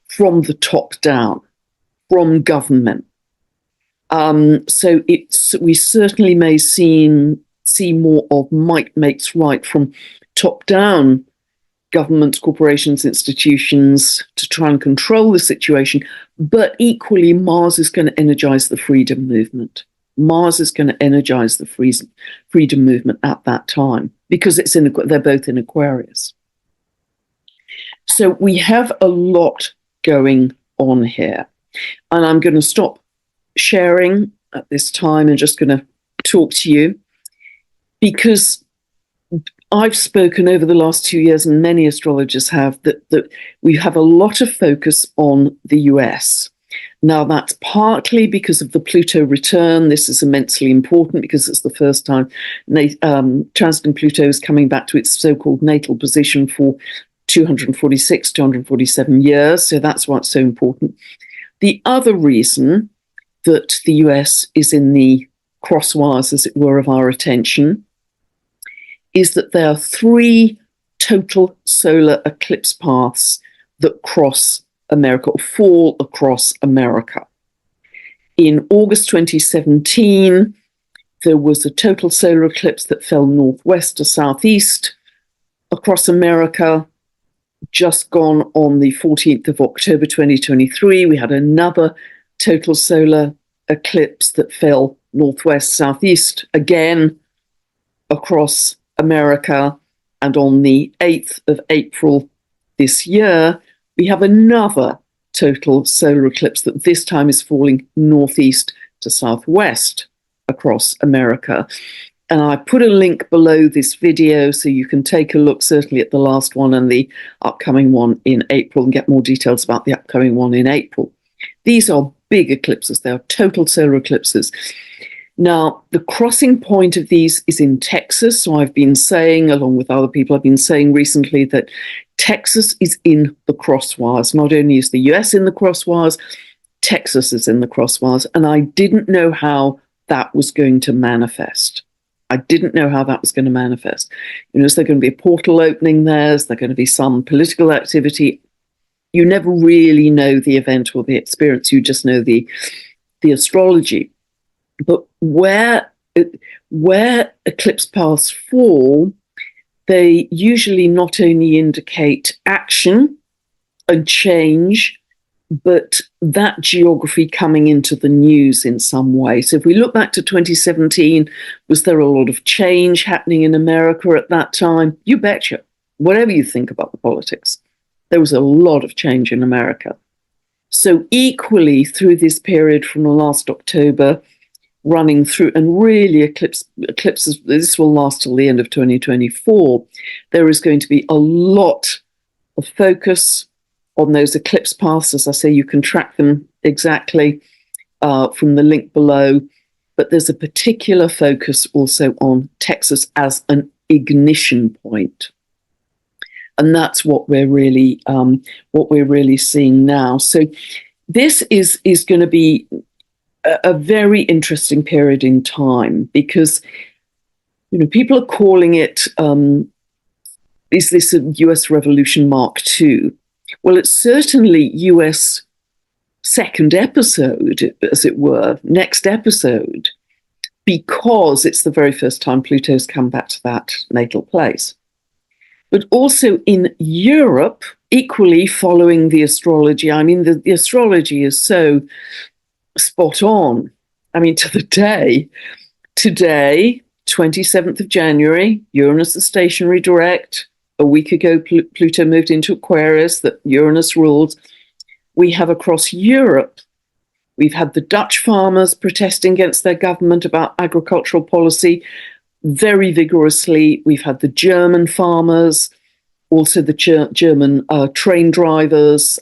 from the top down, from government. So we certainly may see more of might makes right from top down governments, corporations, institutions to try and control the situation. But equally, Mars is going to energize the freedom movement. Mars is going to energize the freedom movement at that time because they're both in Aquarius. So we have a lot going on here. And I'm going to stop sharing at this time and just going to talk to you because I've spoken over the last 2 years, and many astrologers have, that we have a lot of focus on the US. Now, that's partly because of the Pluto return. This is immensely important because it's the first time transiting Pluto is coming back to its so-called natal position for 246, 247 years. So that's why it's so important. The other reason that the US is in the crosswires, as it were, of our attention is that there are 3 total solar eclipse paths that cross America or fall across America. In August 2017, there was a total solar eclipse that fell northwest to southeast across America. Just gone on the 14th of October 2023, we had another total solar eclipse that fell northwest, southeast, again across America. And on the 8th of April this year, we have another total solar eclipse that this time is falling northeast to southwest across America. And I put a link below this video so you can take a look certainly at the last one and the upcoming one in April and get more details about the upcoming one in April. These are big eclipses. They are total solar eclipses. Now, the crossing point of these is in Texas. So I've been saying, along with other people, I've been saying recently that Texas is in the crosswires. Not only is the US in the crosswires, Texas is in the crosswires. And I didn't know how that was going to manifest. I didn't know how that was going to manifest. Is there going to be a portal opening there? Is there going to be some political activity? You never really know the event or the experience. You just know the astrology. But where eclipse paths fall, they usually not only indicate action and change, but that geography coming into the news in some way. So if we look back to 2017, was there a lot of change happening in America at that time? You betcha. Whatever you think about the politics, there was a lot of change in America. So equally through this period from last October, running through, and really eclipses, this will last till the end of 2024, there is going to be a lot of focus on those eclipse paths. As I say, you can track them exactly from the link below, but there's a particular focus also on Texas as an ignition point. And that's what we're really seeing now. So this is going to be a very interesting period in time because, people are calling it, is this a US Revolution Mark II? Well, it's certainly US second episode, as it were, next episode, because it's the very first time Pluto's come back to that natal place. But also in Europe, equally following the astrology. I mean, the astrology is so spot on. I mean, to the day. Today, 27th of January, Uranus is stationary direct. A week ago, Pluto moved into Aquarius, that Uranus rules. We have across Europe, we've had the Dutch farmers protesting against their government about agricultural policy very vigorously. We've had the German farmers, also the German train drivers,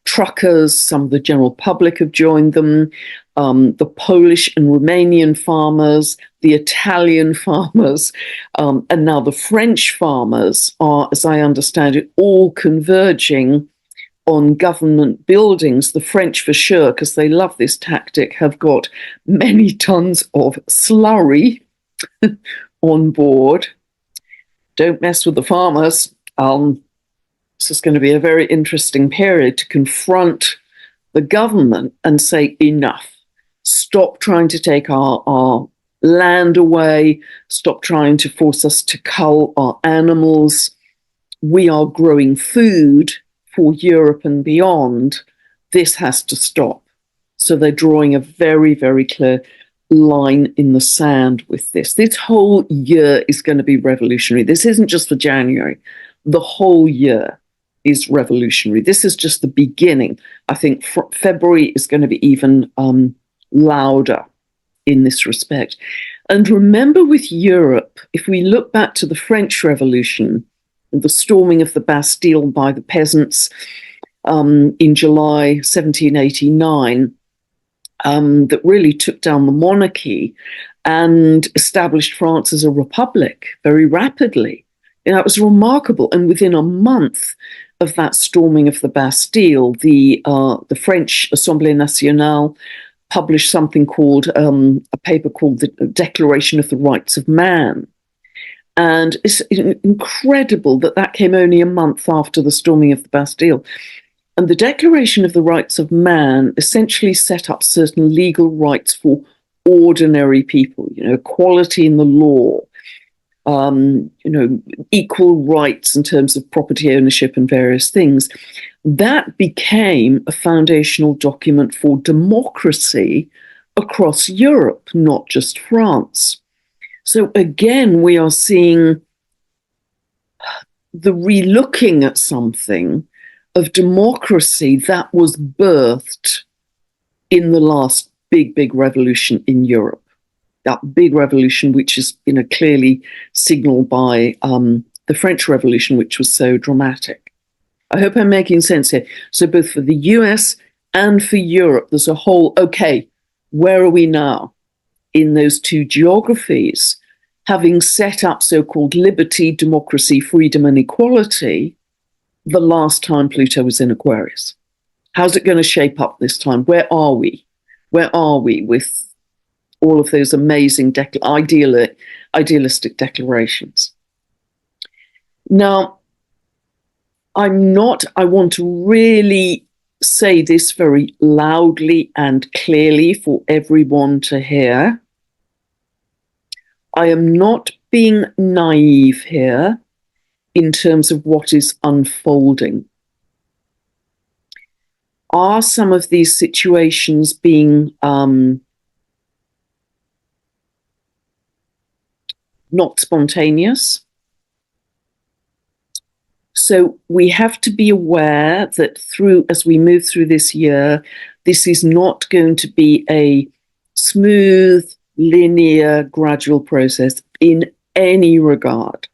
truckers, some of the general public have joined them, the Polish and Romanian farmers, the Italian farmers, and now the French farmers are, as I understand it, all converging on government buildings. The French, for sure, because they love this tactic, have got many tons of slurry on board. Don't mess with the farmers. This is going to be a very interesting period to confront the government and say, enough. Stop trying to take our land away. Stop trying to force us to cull our animals. We are growing food for Europe and beyond. This has to stop. So they're drawing a very, very clear line in the sand with this. This whole year is going to be revolutionary. This isn't just for January. The whole year is revolutionary. This is just the beginning. I think February is going to be even louder in this respect. And remember, with Europe, if we look back to the French Revolution, the storming of the Bastille by the peasants in July 1789, that really took down the monarchy and established France as a republic very rapidly. And that was remarkable. And within a month of that storming of the Bastille, the French Assemblée Nationale published something called a paper called the Declaration of the Rights of Man. And it's incredible that that came only a month after the storming of the Bastille. And the Declaration of the Rights of Man essentially set up certain legal rights for ordinary people, equality in the law, equal rights in terms of property ownership and various things. That became a foundational document for democracy across Europe, not just France. So again, we are seeing the relooking at something of democracy that was birthed in the last big revolution in Europe. That big revolution, which is clearly signaled by the French Revolution, which was so dramatic. I hope I'm making sense here. So both for the US and for Europe, there's a whole, okay, where are we now in those two geographies? Having set up so-called liberty, democracy, freedom, and equality the last time Pluto was in Aquarius. How's it going to shape up this time? Where are we? Where are we with all of those amazing idealistic declarations? Now, I want to really say this very loudly and clearly for everyone to hear. I am not being naive here in terms of what is unfolding. Are some of these situations being not spontaneous? So we have to be aware that as we move through this year, this is not going to be a smooth, linear, gradual process in any regard.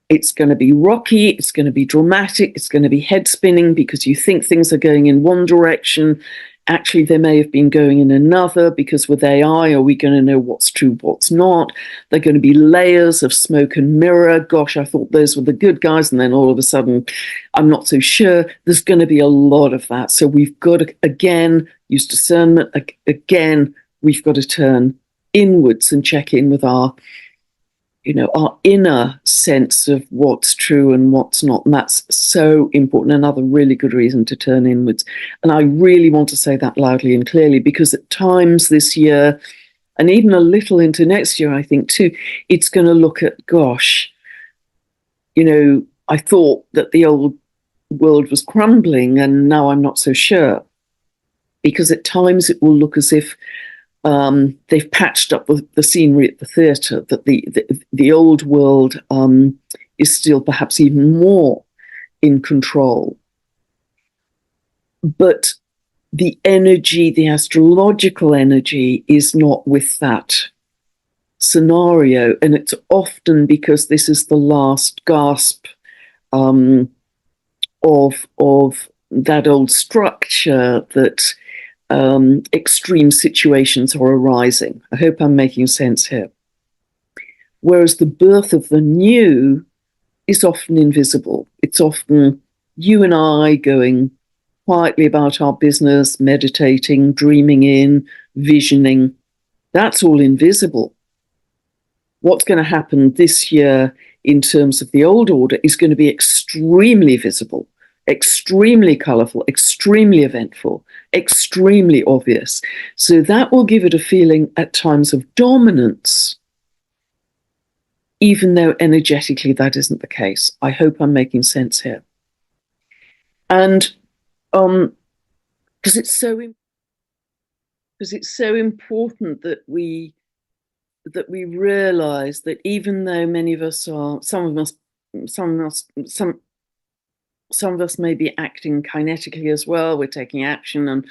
It's going to be rocky, it's going to be dramatic, it's going to be head spinning because you think things are going in one direction. Actually, they may have been going in another, because with AI, are we going to know what's true, what's not? They're going to be layers of smoke and mirror. Gosh, I thought those were the good guys. And then all of a sudden, I'm not so sure. There's going to be a lot of that. So we've got to, again, use discernment. Again, we've got to turn inwards and check in with our inner sense of what's true and what's not. And that's so important. Another really good reason to turn inwards. And I really want to say that loudly and clearly, because at times this year, and even a little into next year, I think too, it's going to look at, gosh, I thought that the old world was crumbling and now I'm not so sure. Because at times it will look as if they've patched up the scenery at the theatre, that the old world is still perhaps even more in control. But the energy, the astrological energy, is not with that scenario. And it's often because this is the last gasp of that old structure that extreme situations are arising. I hope I'm making sense here. Whereas the birth of the new is often invisible. It's often you and I going quietly about our business, meditating, dreaming in, visioning. That's all invisible. What's going to happen this year in terms of the old order is going to be extremely visible, extremely colourful, extremely eventful, extremely obvious. So that will give it a feeling at times of dominance, even though energetically that isn't the case. I hope I'm making sense here. And because it's so important that we realize that even though many of us are, some of us may be acting kinetically as well, we're taking action,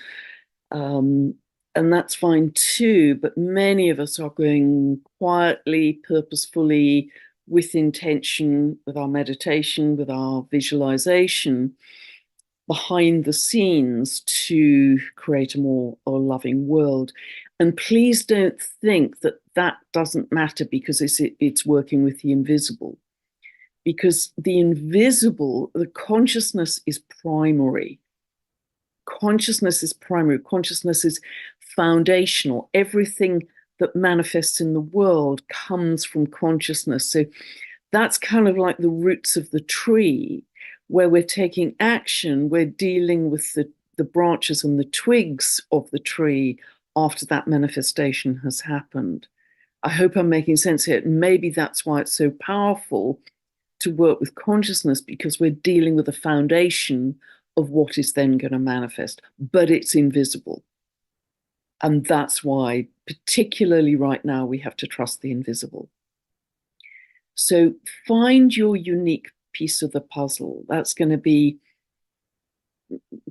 and that's fine too, but many of us are going quietly, purposefully, with intention, with our meditation, with our visualization, behind the scenes to create a more loving world. And please don't think that that doesn't matter because it's working with the invisible. Because the invisible, the consciousness is primary. Consciousness is primary. Consciousness is foundational. Everything that manifests in the world comes from consciousness. So that's kind of like the roots of the tree, where we're taking action, we're dealing with the branches and the twigs of the tree after that manifestation has happened. I hope I'm making sense here. Maybe that's why it's so powerful to work with consciousness, because we're dealing with the foundation of what is then going to manifest, but it's invisible. And that's why, particularly right now, we have to trust the invisible. So find your unique piece of the puzzle. That's going to be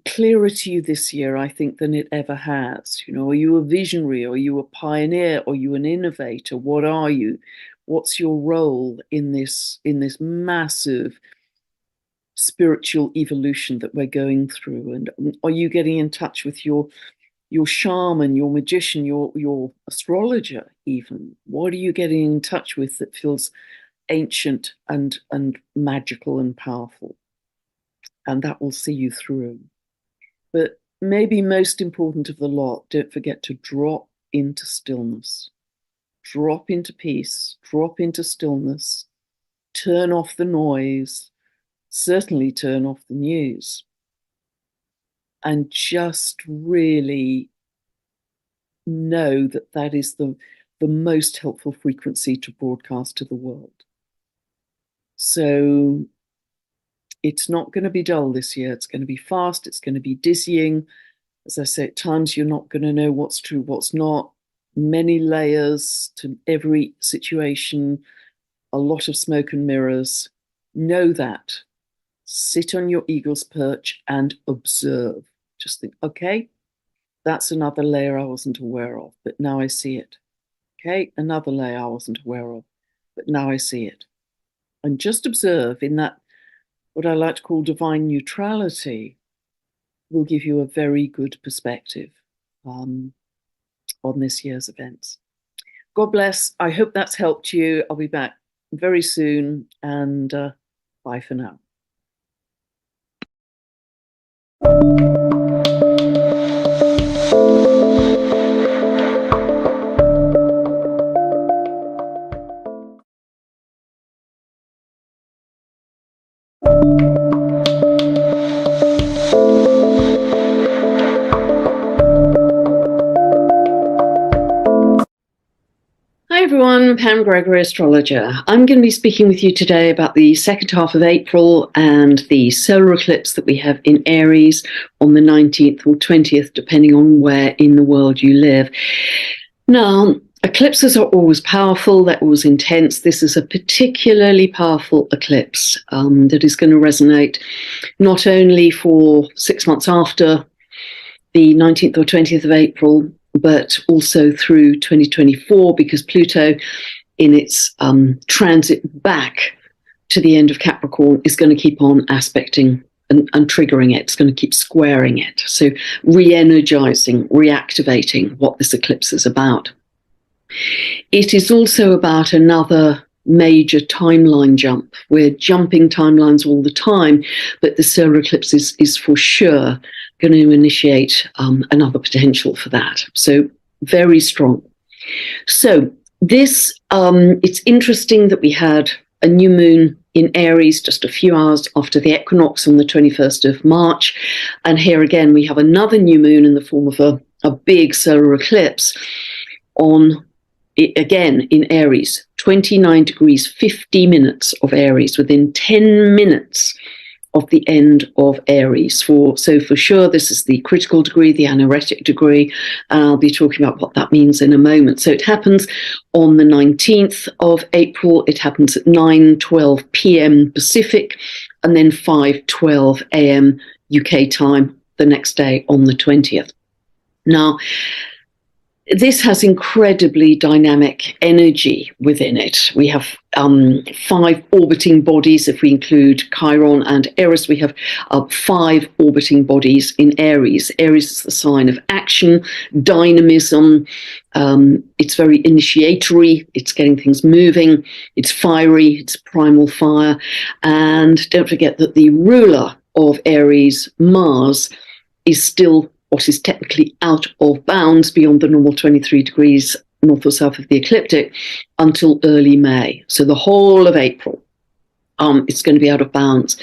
clearer to you this year, I think, than it ever has. You know, are you a visionary? Are you a pioneer? Are you an innovator? What are you? What's your role in this massive spiritual evolution that we're going through? And are you getting in touch with your shaman, your magician, your astrologer even? What are you getting in touch with that feels ancient and magical and powerful? And that will see you through. But maybe most important of the lot, don't forget to drop into stillness. Drop into peace, drop into stillness, turn off the noise, certainly turn off the news, and just really know that that is the most helpful frequency to broadcast to the world. So it's not going to be dull this year. It's going to be fast. It's going to be dizzying. As I say, at times you're not going to know what's true, what's not. Many layers to every situation, a lot of smoke and mirrors. Know that. Sit on your eagle's perch and observe. Just think, okay, that's another layer I wasn't aware of, but now I see it. Okay, another layer I wasn't aware of, but now I see it. And just observe in that, what I like to call divine neutrality, will give you a very good perspective on this year's events. God bless. I hope that's helped you. I'll be back very soon, and bye for now. Hi everyone, Pam Gregory, astrologer. I'm going to be speaking with you today about the second half of April and the solar eclipse that we have in Aries on the 19th or 20th, depending on where in the world you live. Now, Eclipses are always powerful, they're always intense. This is a particularly powerful eclipse that is going to resonate not only for 6 months after the 19th or 20th of April, but also through 2024, because Pluto, in its transit back to the end of Capricorn, is going to keep on aspecting and triggering it. It's going to keep squaring it. So re-energizing, reactivating what this eclipse is about. It is also about another major timeline jump. We're jumping timelines all the time, but the solar eclipse is for sure going to initiate another potential for that. So very strong. So this, it's interesting that we had a new moon in Aries just a few hours after the equinox on the 21st of March. And here again, we have another new moon in the form of a big solar eclipse on, again, in Aries, 29 degrees, 50 minutes of Aries, within 10 minutes of the end of Aries. So for sure, this is the critical degree, the anaretic degree, and I'll be talking about what that means in a moment. So it happens on the 19th of April. It happens at 9:12 p.m. Pacific, and then 5:12 a.m. UK time the next day on the 20th. Now, this has incredibly dynamic energy within it. We have 5 orbiting bodies. If we include Chiron and Eris, we have 5 orbiting bodies in Aries. Aries is the sign of action, dynamism. It's very initiatory. It's getting things moving. It's fiery. It's primal fire. And don't forget that the ruler of Aries, Mars, is still what is technically out of bounds beyond the normal 23 degrees north or south of the ecliptic until early May. So the whole of April, it's going to be out of bounds.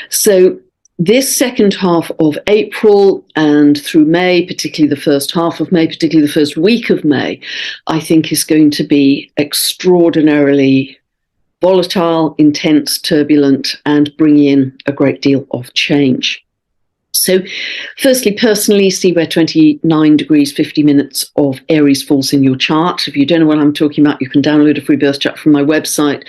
So this second half of April and through May, particularly the first half of May, particularly the first week of May, I think is going to be extraordinarily volatile, intense, turbulent, and bring in a great deal of change. So firstly, personally, see where 29 degrees, 50 minutes of Aries falls in your chart. If you don't know what I'm talking about, you can download a free birth chart from my website,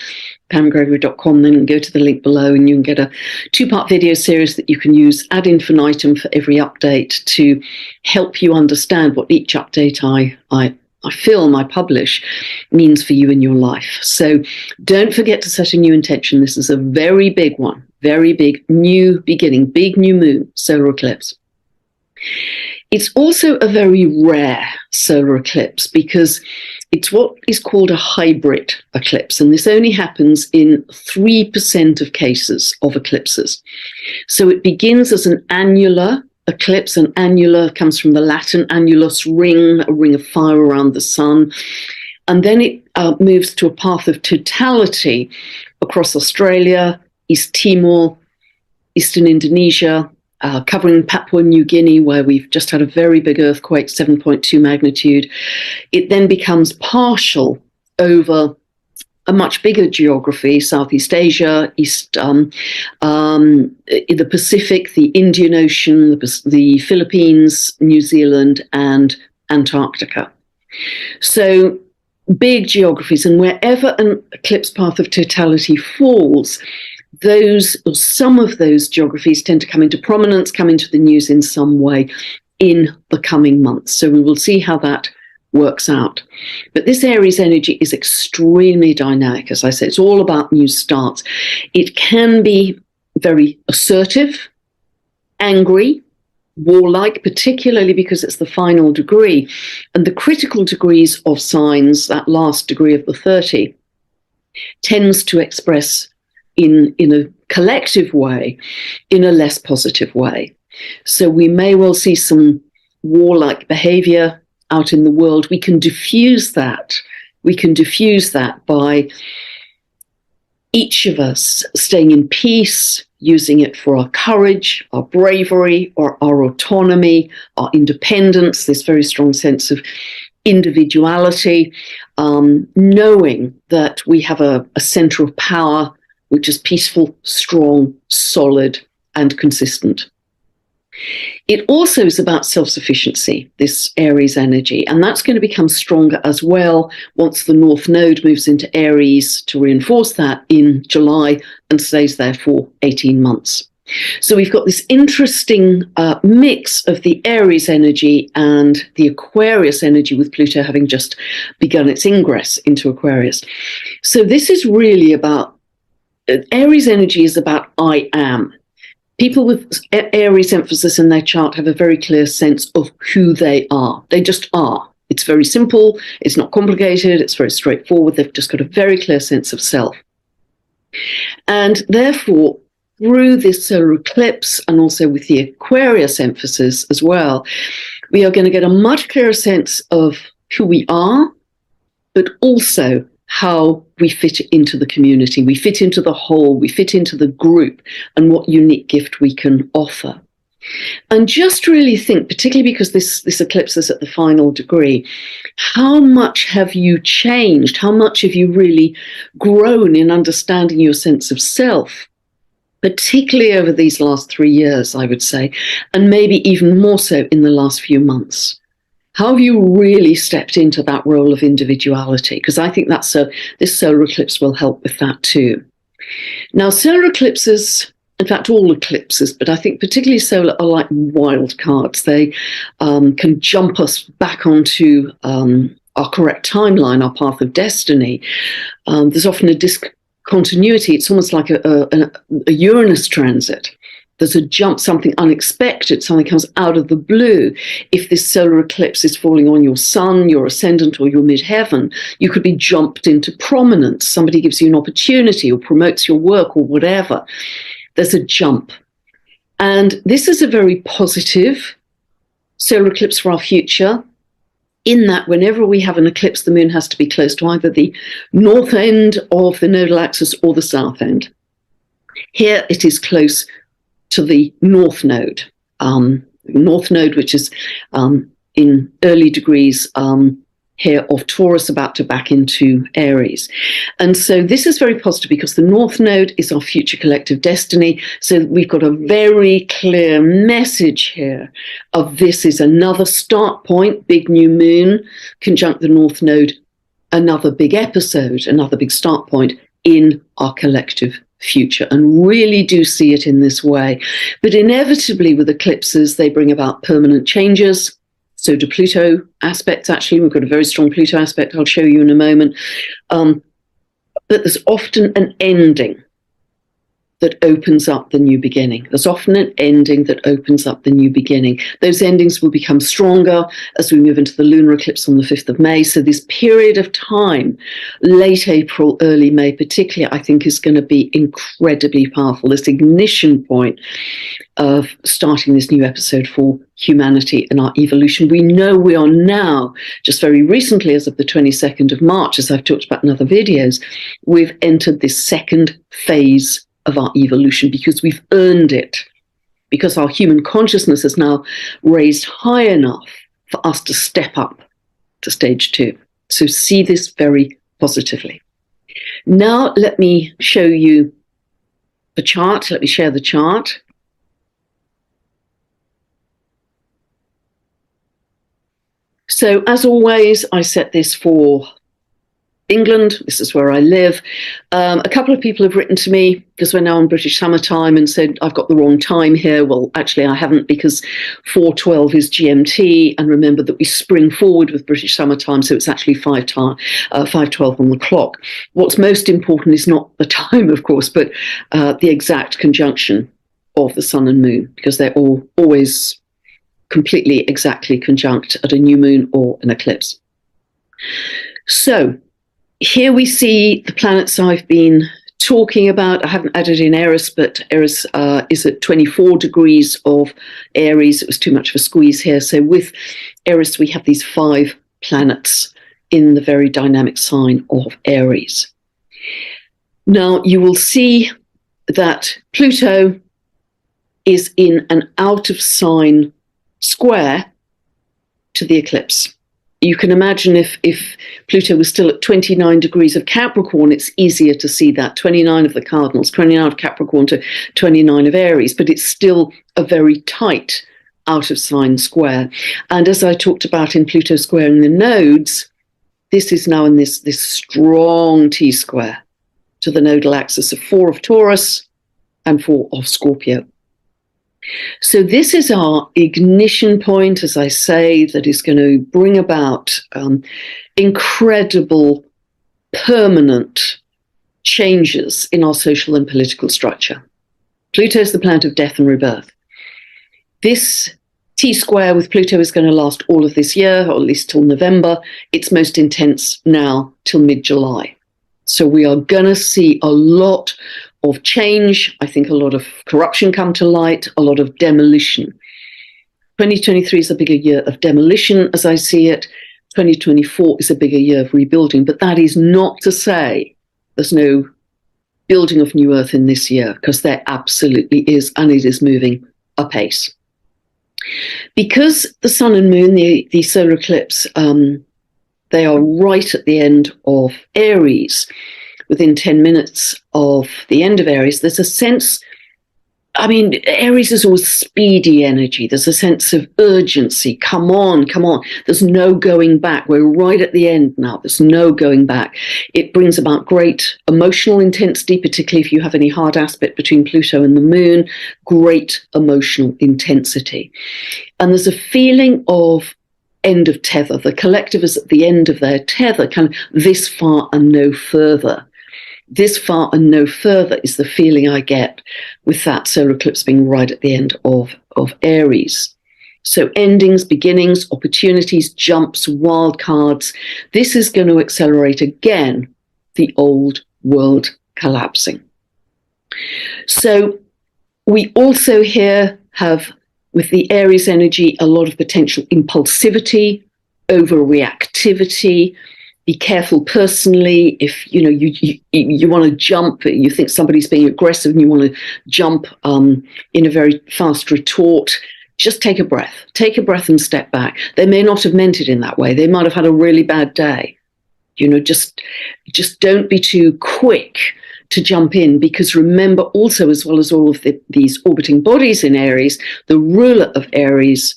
pamgregory.com, then go to the link below and you can get a 2-part video series that you can use ad infinitum for every update to help you understand what each update I film, I publish, means for you in your life. So don't forget to set a new intention. This is a very big one. Very big new beginning, big new moon, solar eclipse. It's also a very rare solar eclipse because it's what is called a hybrid eclipse, and this only happens in 3% of cases of eclipses. So it begins as an annular eclipse. An annular comes from the Latin annulus, ring, a ring of fire around the sun, and then it moves to a path of totality across Australia, East Timor, Eastern Indonesia, covering Papua New Guinea, where we've just had a very big earthquake, 7.2 magnitude. It then becomes partial over a much bigger geography, Southeast Asia, in the Pacific, the Indian Ocean, the Philippines, New Zealand, and Antarctica. So big geographies, and wherever an eclipse path of totality falls, those or some of those geographies tend to come into prominence, come into the news in some way in the coming months. So we will see how that works out. But this Aries energy is extremely dynamic. As I said, it's all about new starts. It can be very assertive, angry, warlike, particularly because it's the final degree. And the critical degrees of signs, that last degree of the 30, tends to express in a collective way, in a less positive way. So we may well see some warlike behavior out in the world. We can diffuse that. We can diffuse that by each of us staying in peace, using it for our courage, our bravery, or our autonomy, our independence, this very strong sense of individuality, knowing that we have a center of power which is peaceful, strong, solid, and consistent. It also is about self-sufficiency, this Aries energy, and that's going to become stronger as well once the North Node moves into Aries to reinforce that in July and stays there for 18 months. So we've got this interesting mix of the Aries energy and the Aquarius energy, with Pluto having just begun its ingress into Aquarius. So this is really about, Aries energy is about I am. People with Aries emphasis in their chart have a very clear sense of who they are. They just are. It's very simple. It's not complicated. It's very straightforward. They've just got a very clear sense of self. And therefore, through this solar eclipse, and also with the Aquarius emphasis as well, we are going to get a much clearer sense of who we are, but also how we fit into the community, we fit into the whole, we fit into the group, and what unique gift we can offer. And just really think, particularly because this eclipse is at the final degree, how much have you changed? How much have you really grown in understanding your sense of self? Particularly over these last 3 years, I would say, and maybe even more so in the last few months. How have you really stepped into that role of individuality? Because I think this solar eclipse will help with that too. Now, solar eclipses, in fact, all eclipses, but I think particularly solar, are like wild cards. They can jump us back onto our correct timeline, our path of destiny. There's often a discontinuity. It's almost like a Uranus transit. There's a jump, something unexpected, something comes out of the blue. If this solar eclipse is falling on your sun, your ascendant, or your midheaven, you could be jumped into prominence. Somebody gives you an opportunity or promotes your work or whatever. There's a jump. And this is a very positive solar eclipse for our future, in that whenever we have an eclipse, the moon has to be close to either the north end of the nodal axis or the south end. Here it is close to the North Node, which is in early degrees here of Taurus, about to back into Aries. And so this is very positive because the North Node is our future collective destiny. So we've got a very clear message here of this is another start point, big new moon, conjunct the North Node, another big episode, another big start point in our collective future, and really do see it in this way. But inevitably with eclipses, they bring about permanent changes. So do Pluto aspects, actually. We've got a very strong Pluto aspect I'll show you in a moment. But there's often an ending that opens up the new beginning. There's often an ending that opens up the new beginning. Those endings will become stronger as we move into the lunar eclipse on the 5th of May. So this period of time, late April, early May particularly, I think is going to be incredibly powerful. This ignition point of starting this new episode for humanity and our evolution. We know we are now, just very recently, as of the 22nd of March, as I've talked about in other videos, we've entered this second phase of our evolution because we've earned it, because our human consciousness is now raised high enough for us to step up to stage 2. So see this very positively. Now let me show you the chart. Let me share the chart. So as always, I set this for England. This is where I live. A couple of people have written to me, because we're now on British summertime, and said I've got the wrong time here. Well, actually I haven't, because 4:12 is GMT, and remember that we spring forward with British summertime, so it's actually 5:12 on the clock. What's most important is not the time, of course, but the exact conjunction of the sun and moon, because they're always completely exactly conjunct at a new moon or an eclipse. So here we see the planets I've been talking about. I haven't added in Eris, but Eris is at 24 degrees of Aries. It was too much of a squeeze here. So with Eris, we have these 5 planets in the very dynamic sign of Aries. Now, you will see that Pluto is in an out of sign square to the eclipse. you can imagine if Pluto was still at 29 degrees of Capricorn, it's easier to see that 29 of the cardinals, 29 of Capricorn to 29 of Aries, but it's still a very tight out of sign square. And as I talked about in Pluto squaring the nodes, this is now in this strong T-square to the nodal axis of 4 of Taurus and 4 of Scorpio. So this is our ignition point, as I say, that is going to bring about incredible, permanent changes in our social and political structure. Pluto is the planet of death and rebirth. This T-square with Pluto is going to last all of this year, or at least till November. It's most intense now till mid-July. So we are going to see a lot of change. I think a lot of corruption come to light, a lot of demolition. 2023 is a bigger year of demolition, as I see it. 2024 is a bigger year of rebuilding. But that is not to say there's no building of new earth in this year, because there absolutely is, and it is moving apace. Because the sun and moon, the solar eclipse, they are right at the end of Aries, within 10 minutes of the end of Aries, there's a sense, I mean, Aries is always speedy energy. There's a sense of urgency. Come on, come on. There's no going back. We're right at the end now. There's no going back. It brings about great emotional intensity, particularly if you have any hard aspect between Pluto and the moon, great emotional intensity. And there's a feeling of end of tether. The collective is at the end of their tether, kind of this far and no further. This far and no further is the feeling I get with that solar eclipse being right at the end of Aries. So endings, beginnings, opportunities, jumps, wild cards. This is going to accelerate again the old world collapsing. So we also here have, with the Aries energy, a lot of potential impulsivity, overreactivity. Be careful personally if you want to jump, you think somebody's being aggressive and you want to jump in a very fast retort. Just take a breath and step back. They may not have meant it in that way. They might have had a really bad day. Just don't be too quick to jump in, because remember also, as well as all of these orbiting bodies in Aries, the ruler of Aries,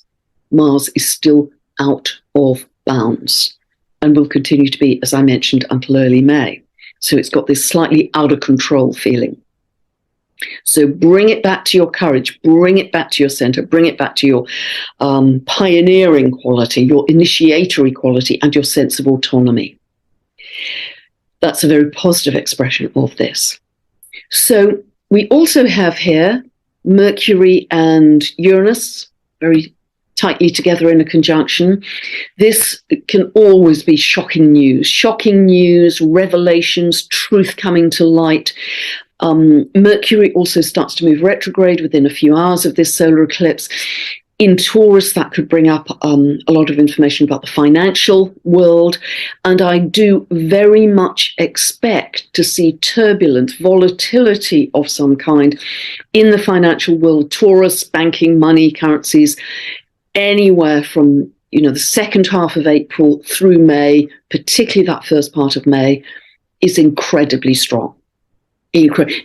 Mars, is still out of bounds and will continue to be, as I mentioned, until early May. So it's got this slightly out of control feeling. So bring it back to your courage, bring it back to your center, bring it back to your pioneering quality, your initiatory quality, and your sense of autonomy. That's a very positive expression of this. So we also have here Mercury and Uranus, very tightly together in a conjunction. This can always be shocking news, revelations, truth coming to light. Mercury also starts to move retrograde within a few hours of this solar eclipse. In Taurus, that could bring up a lot of information about the financial world. And I do very much expect to see turbulence, volatility of some kind in the financial world. Taurus, banking, money, currencies, anywhere from the second half of April through May, particularly that first part of May, is incredibly strong.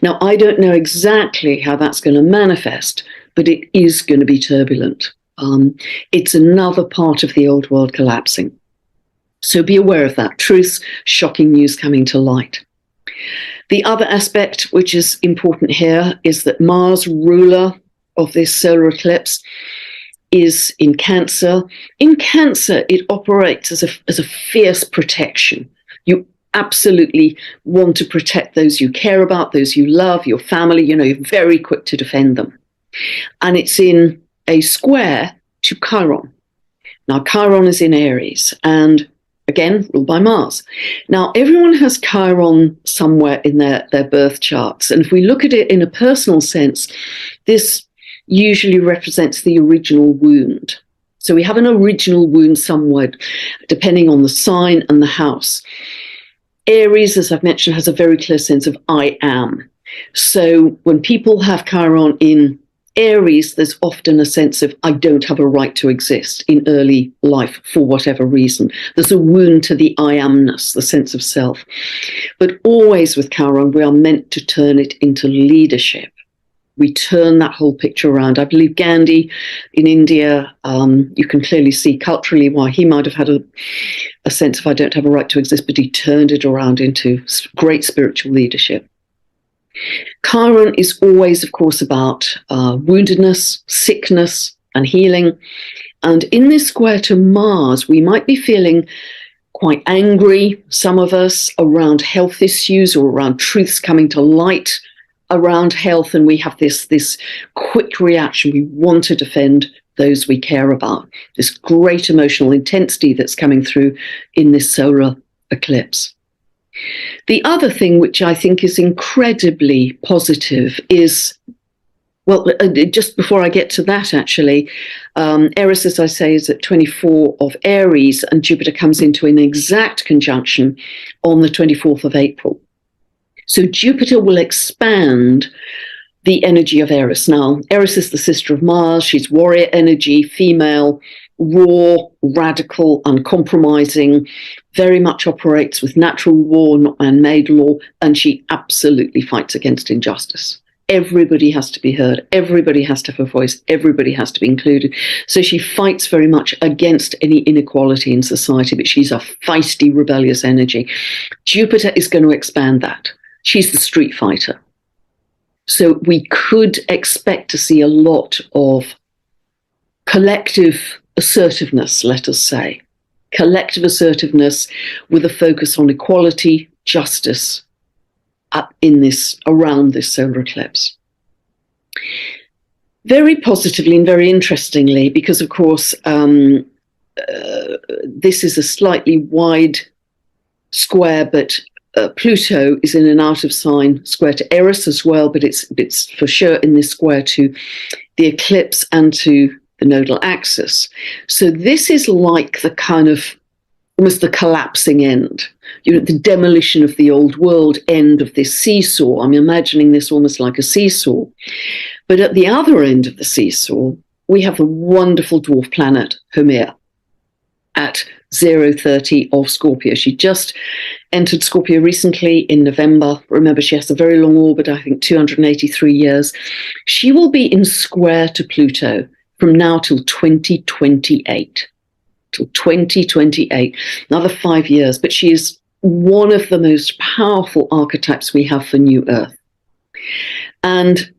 Now, I don't know exactly how that's going to manifest, but it is going to be turbulent. It's another part of the old world collapsing. So be aware of that. Truths, shocking news coming to light. The other aspect which is important here is that Mars, ruler of this solar eclipse, is in Cancer. In Cancer, it operates as a fierce protection. You absolutely want to protect those you care about, those you love, your family. You're very quick to defend them. And it's in a square to Chiron. Now, Chiron is in Aries, and again, ruled by Mars. Now, everyone has Chiron somewhere in their birth charts. And if we look at it in a personal sense, this usually represents the original wound. So we have an original wound somewhere, depending on the sign and the house. Aries, as I've mentioned, has a very clear sense of I am. So when people have Chiron in Aries, there's often a sense of, I don't have a right to exist in early life for whatever reason. There's a wound to the I amness, the sense of self. But always with Chiron, we are meant to turn it into leadership. We turn that whole picture around. I believe Gandhi in India, you can clearly see culturally why he might have had a sense of, I don't have a right to exist, but he turned it around into great spiritual leadership. Chiron is always, of course, about woundedness, sickness, and healing. And in this square to Mars, we might be feeling quite angry, some of us, around health issues or around truths coming to light around health. And we have this quick reaction. We want to defend those we care about, this great emotional intensity that's coming through in this solar eclipse. The other thing which I think is incredibly positive is, well, just before I get to that, actually, Eris, as I say, is at 24 of Aries, and Jupiter comes into an exact conjunction on the 24th of April. So Jupiter will expand the energy of Eris. Now, Eris is the sister of Mars. She's warrior energy, female, raw, radical, uncompromising, very much operates with natural law, not man-made law, and she absolutely fights against injustice. Everybody has to be heard. Everybody has to have a voice. Everybody has to be included. So she fights very much against any inequality in society, but she's a feisty, rebellious energy. Jupiter is going to expand that. She's the street fighter. So we could expect to see a lot of collective assertiveness, let us say. Collective assertiveness with a focus on equality, justice, around this solar eclipse. Very positively and very interestingly, because of course this is a slightly wide square, but Pluto is in an out of sign square to Eris as well, but it's for sure in this square to the eclipse and to the nodal axis. So this is like the kind of almost the collapsing end, the demolition of the old world end of this seesaw. I'm imagining this almost like a seesaw. But at the other end of the seesaw, we have the wonderful dwarf planet Haumea at 030 of Scorpio. She just entered Scorpio recently in November. Remember, she has a very long orbit, I think 283 years. She will be in square to Pluto from now till 2028. Till 2028, another 5 years. But she is one of the most powerful archetypes we have for New Earth. And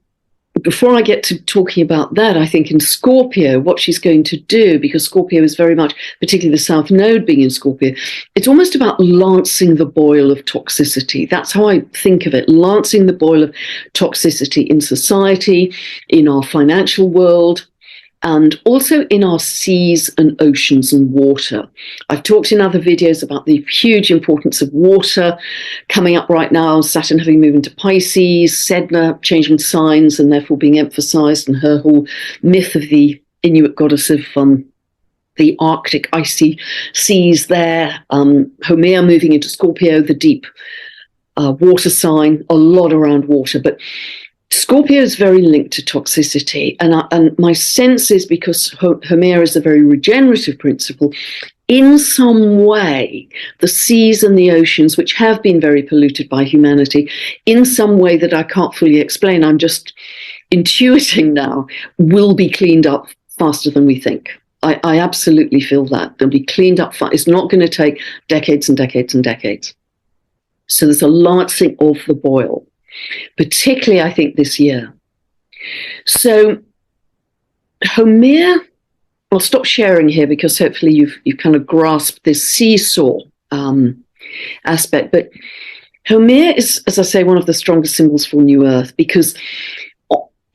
before I get to talking about that, I think in Scorpio, what she's going to do, because Scorpio is very much, particularly the South Node being in Scorpio, it's almost about lancing the boil of toxicity. That's how I think of it, lancing the boil of toxicity in society, in our financial world, and also in our seas and oceans and water. I've talked in other videos about the huge importance of water coming up right now, Saturn having moved into Pisces, Sedna changing signs and therefore being emphasized, and her whole myth of the Inuit goddess of the Arctic icy seas there. Haumea moving into Scorpio, the deep water sign, a lot around water. But Scorpio is very linked to toxicity, and my sense is because Haumea is a very regenerative principle, in some way, the seas and the oceans, which have been very polluted by humanity, in some way that I can't fully explain, I'm just intuiting now, will be cleaned up faster than we think. I absolutely feel that. They'll be cleaned up fast. It's not going to take decades and decades and decades. So there's a lancing of the boil, particularly, I think, this year. So Haumea, I'll stop sharing here because hopefully you've kind of grasped this seesaw aspect. But Haumea is, as I say, one of the strongest symbols for New Earth because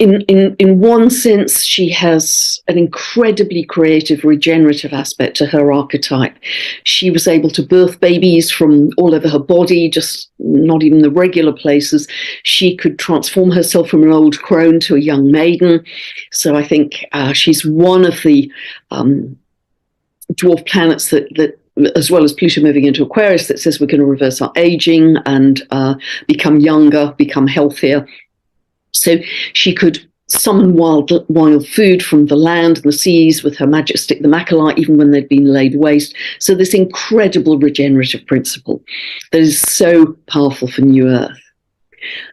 in one sense, she has an incredibly creative, regenerative aspect to her archetype. She was able to birth babies from all over her body, just not even the regular places. She could transform herself from an old crone to a young maiden. So I think she's one of the dwarf planets that as well as Pluto moving into Aquarius, that says we're going to reverse our aging and become younger, become healthier. So she could summon wild food from the land and the seas with her magic stick, the macrolite, even when they'd been laid waste. So this incredible regenerative principle that is so powerful for New Earth.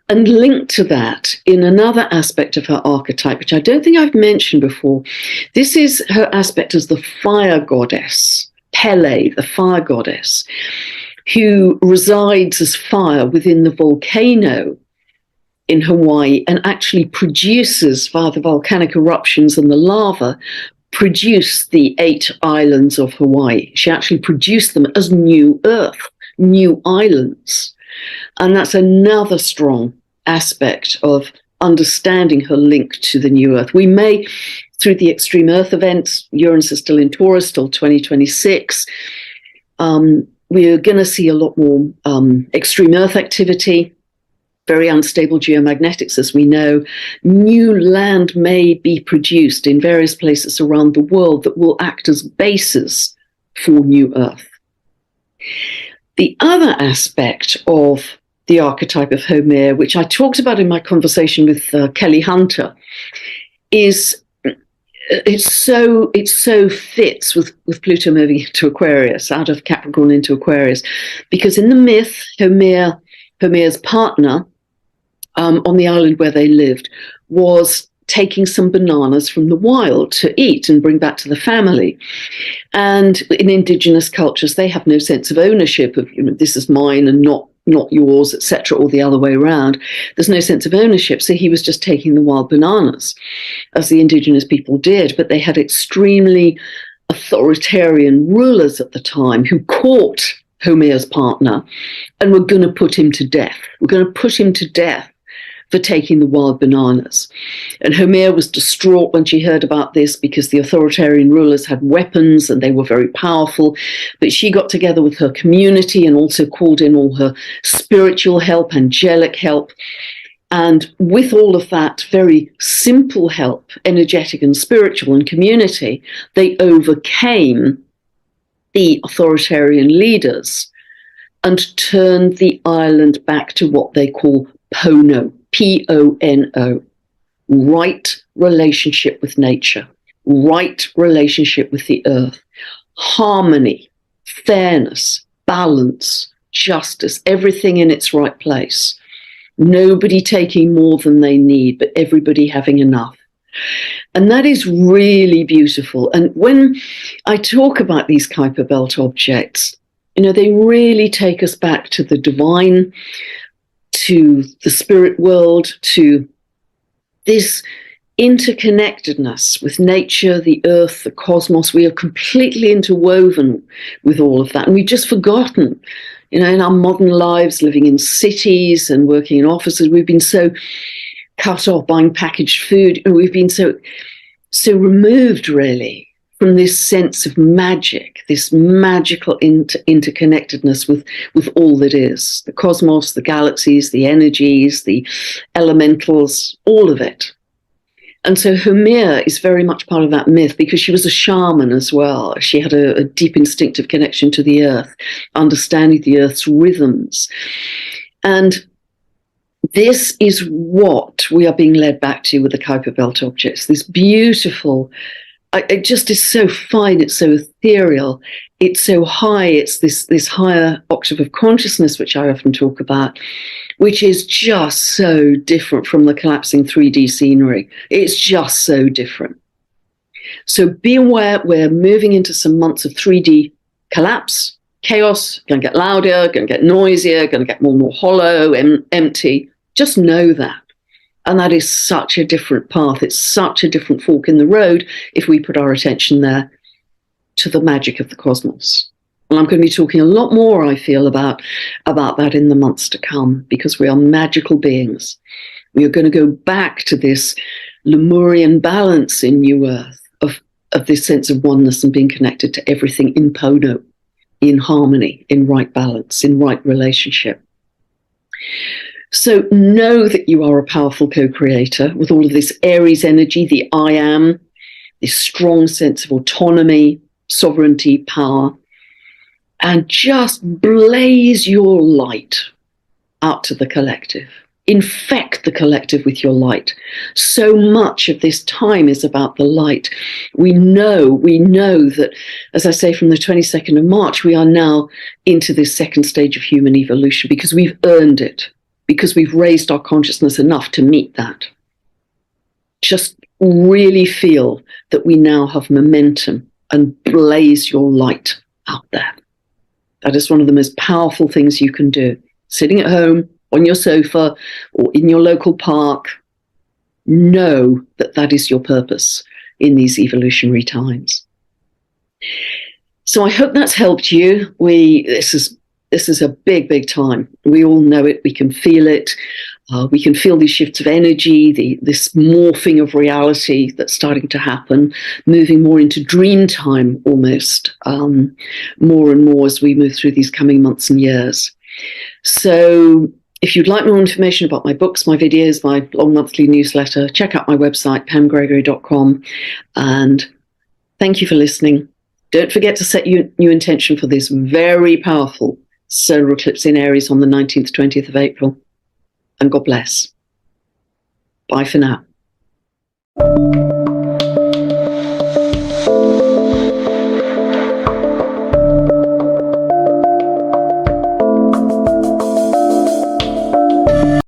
And linked to that, in another aspect of her archetype, which I don't think I've mentioned before, this is her aspect as the fire goddess, Pele, the fire goddess, who resides as fire within the volcano in Hawaii and actually produces, via the volcanic eruptions and the lava, produce the 8 islands of Hawaii. She actually produced them as new Earth, new islands. And that's another strong aspect of understanding her link to the new Earth. We may, through the extreme Earth events, Uranus is still in Taurus till 2026, we're going to see a lot more extreme Earth activity, very unstable geomagnetics, as we know. New land may be produced in various places around the world that will act as bases for new Earth. The other aspect of the archetype of Homer, which I talked about in my conversation with Kelly Hunter, is it so fits with Pluto moving into Aquarius, out of Capricorn into Aquarius, because in the myth, Homer's partner on the island where they lived was taking some bananas from the wild to eat and bring back to the family. And in indigenous cultures, they have no sense of ownership of, this is mine and not yours, etc., or the other way around. There's no sense of ownership. So he was just taking the wild bananas, as the indigenous people did. But they had extremely authoritarian rulers at the time who caught Homer's partner and were going to put him to death. We're going to put him to death for taking the wild bananas. And Homer was distraught when she heard about this because the authoritarian rulers had weapons and they were very powerful. But she got together with her community and also called in all her spiritual help, angelic help. And with all of that very simple help, energetic and spiritual and community, they overcame the authoritarian leaders and turned the island back to what they call Pono, P-O-N-O, right relationship with nature, right relationship with the earth, harmony, fairness, balance, justice, everything in its right place. Nobody taking more than they need, but everybody having enough. And that is really beautiful. And when I talk about these Kuiper Belt objects, they really take us back to the divine, to the spirit world, to this interconnectedness with nature, the earth, the cosmos. We are completely interwoven with all of that. And we've just forgotten, in our modern lives, living in cities and working in offices, we've been so cut off buying packaged food. And we've been so removed, really, from this sense of magic, this magical interconnectedness with all that is, the cosmos, the galaxies, the energies, the elementals, all of it. And so Homer is very much part of that myth because she was a shaman as well. She had a deep instinctive connection to the earth, understanding the earth's rhythms. And this is what we are being led back to with the Kuiper Belt objects, this beautiful, it just is so fine, it's so ethereal, it's so high, it's this higher octave of consciousness, which I often talk about, which is just so different from the collapsing 3D scenery. It's just so different. So be aware, we're moving into some months of 3D collapse, chaos, going to get louder, going to get noisier, going to get more and more hollow, empty. Just know that. And that is such a different path. It's such a different fork in the road if we put our attention there to the magic of the cosmos. And I'm going to be talking a lot more, I feel, about that in the months to come, because we are magical beings. We are going to go back to this Lemurian balance in New Earth of this sense of oneness and being connected to everything in Pono, in harmony, in right balance, in right relationship. So know that you are a powerful co-creator with all of this Aries energy, the I am, this strong sense of autonomy, sovereignty, power, and just blaze your light out to the collective. infect the collective with your light. So much of this time is about the light. We know that, as I say, from the 22nd of March, we are now into this second stage of human evolution because we've earned it, because we've raised our consciousness enough to meet that. Just really feel that we now have momentum and blaze your light out there. That is one of the most powerful things you can do. Sitting at home, on your sofa, or in your local park, know that that is your purpose in these evolutionary times. So I hope that's helped you. This is a big, big time. We all know it. We can feel it. We can feel these shifts of energy, this morphing of reality that's starting to happen, moving more into dream time almost, more and more as we move through these coming months and years. So if you'd like more information about my books, my videos, my long monthly newsletter, check out my website, pamgregory.com. And thank you for listening. Don't forget to set your new intention for this very powerful solar eclipse in Aries on the 19th, 20th of April. And God bless. Bye for now.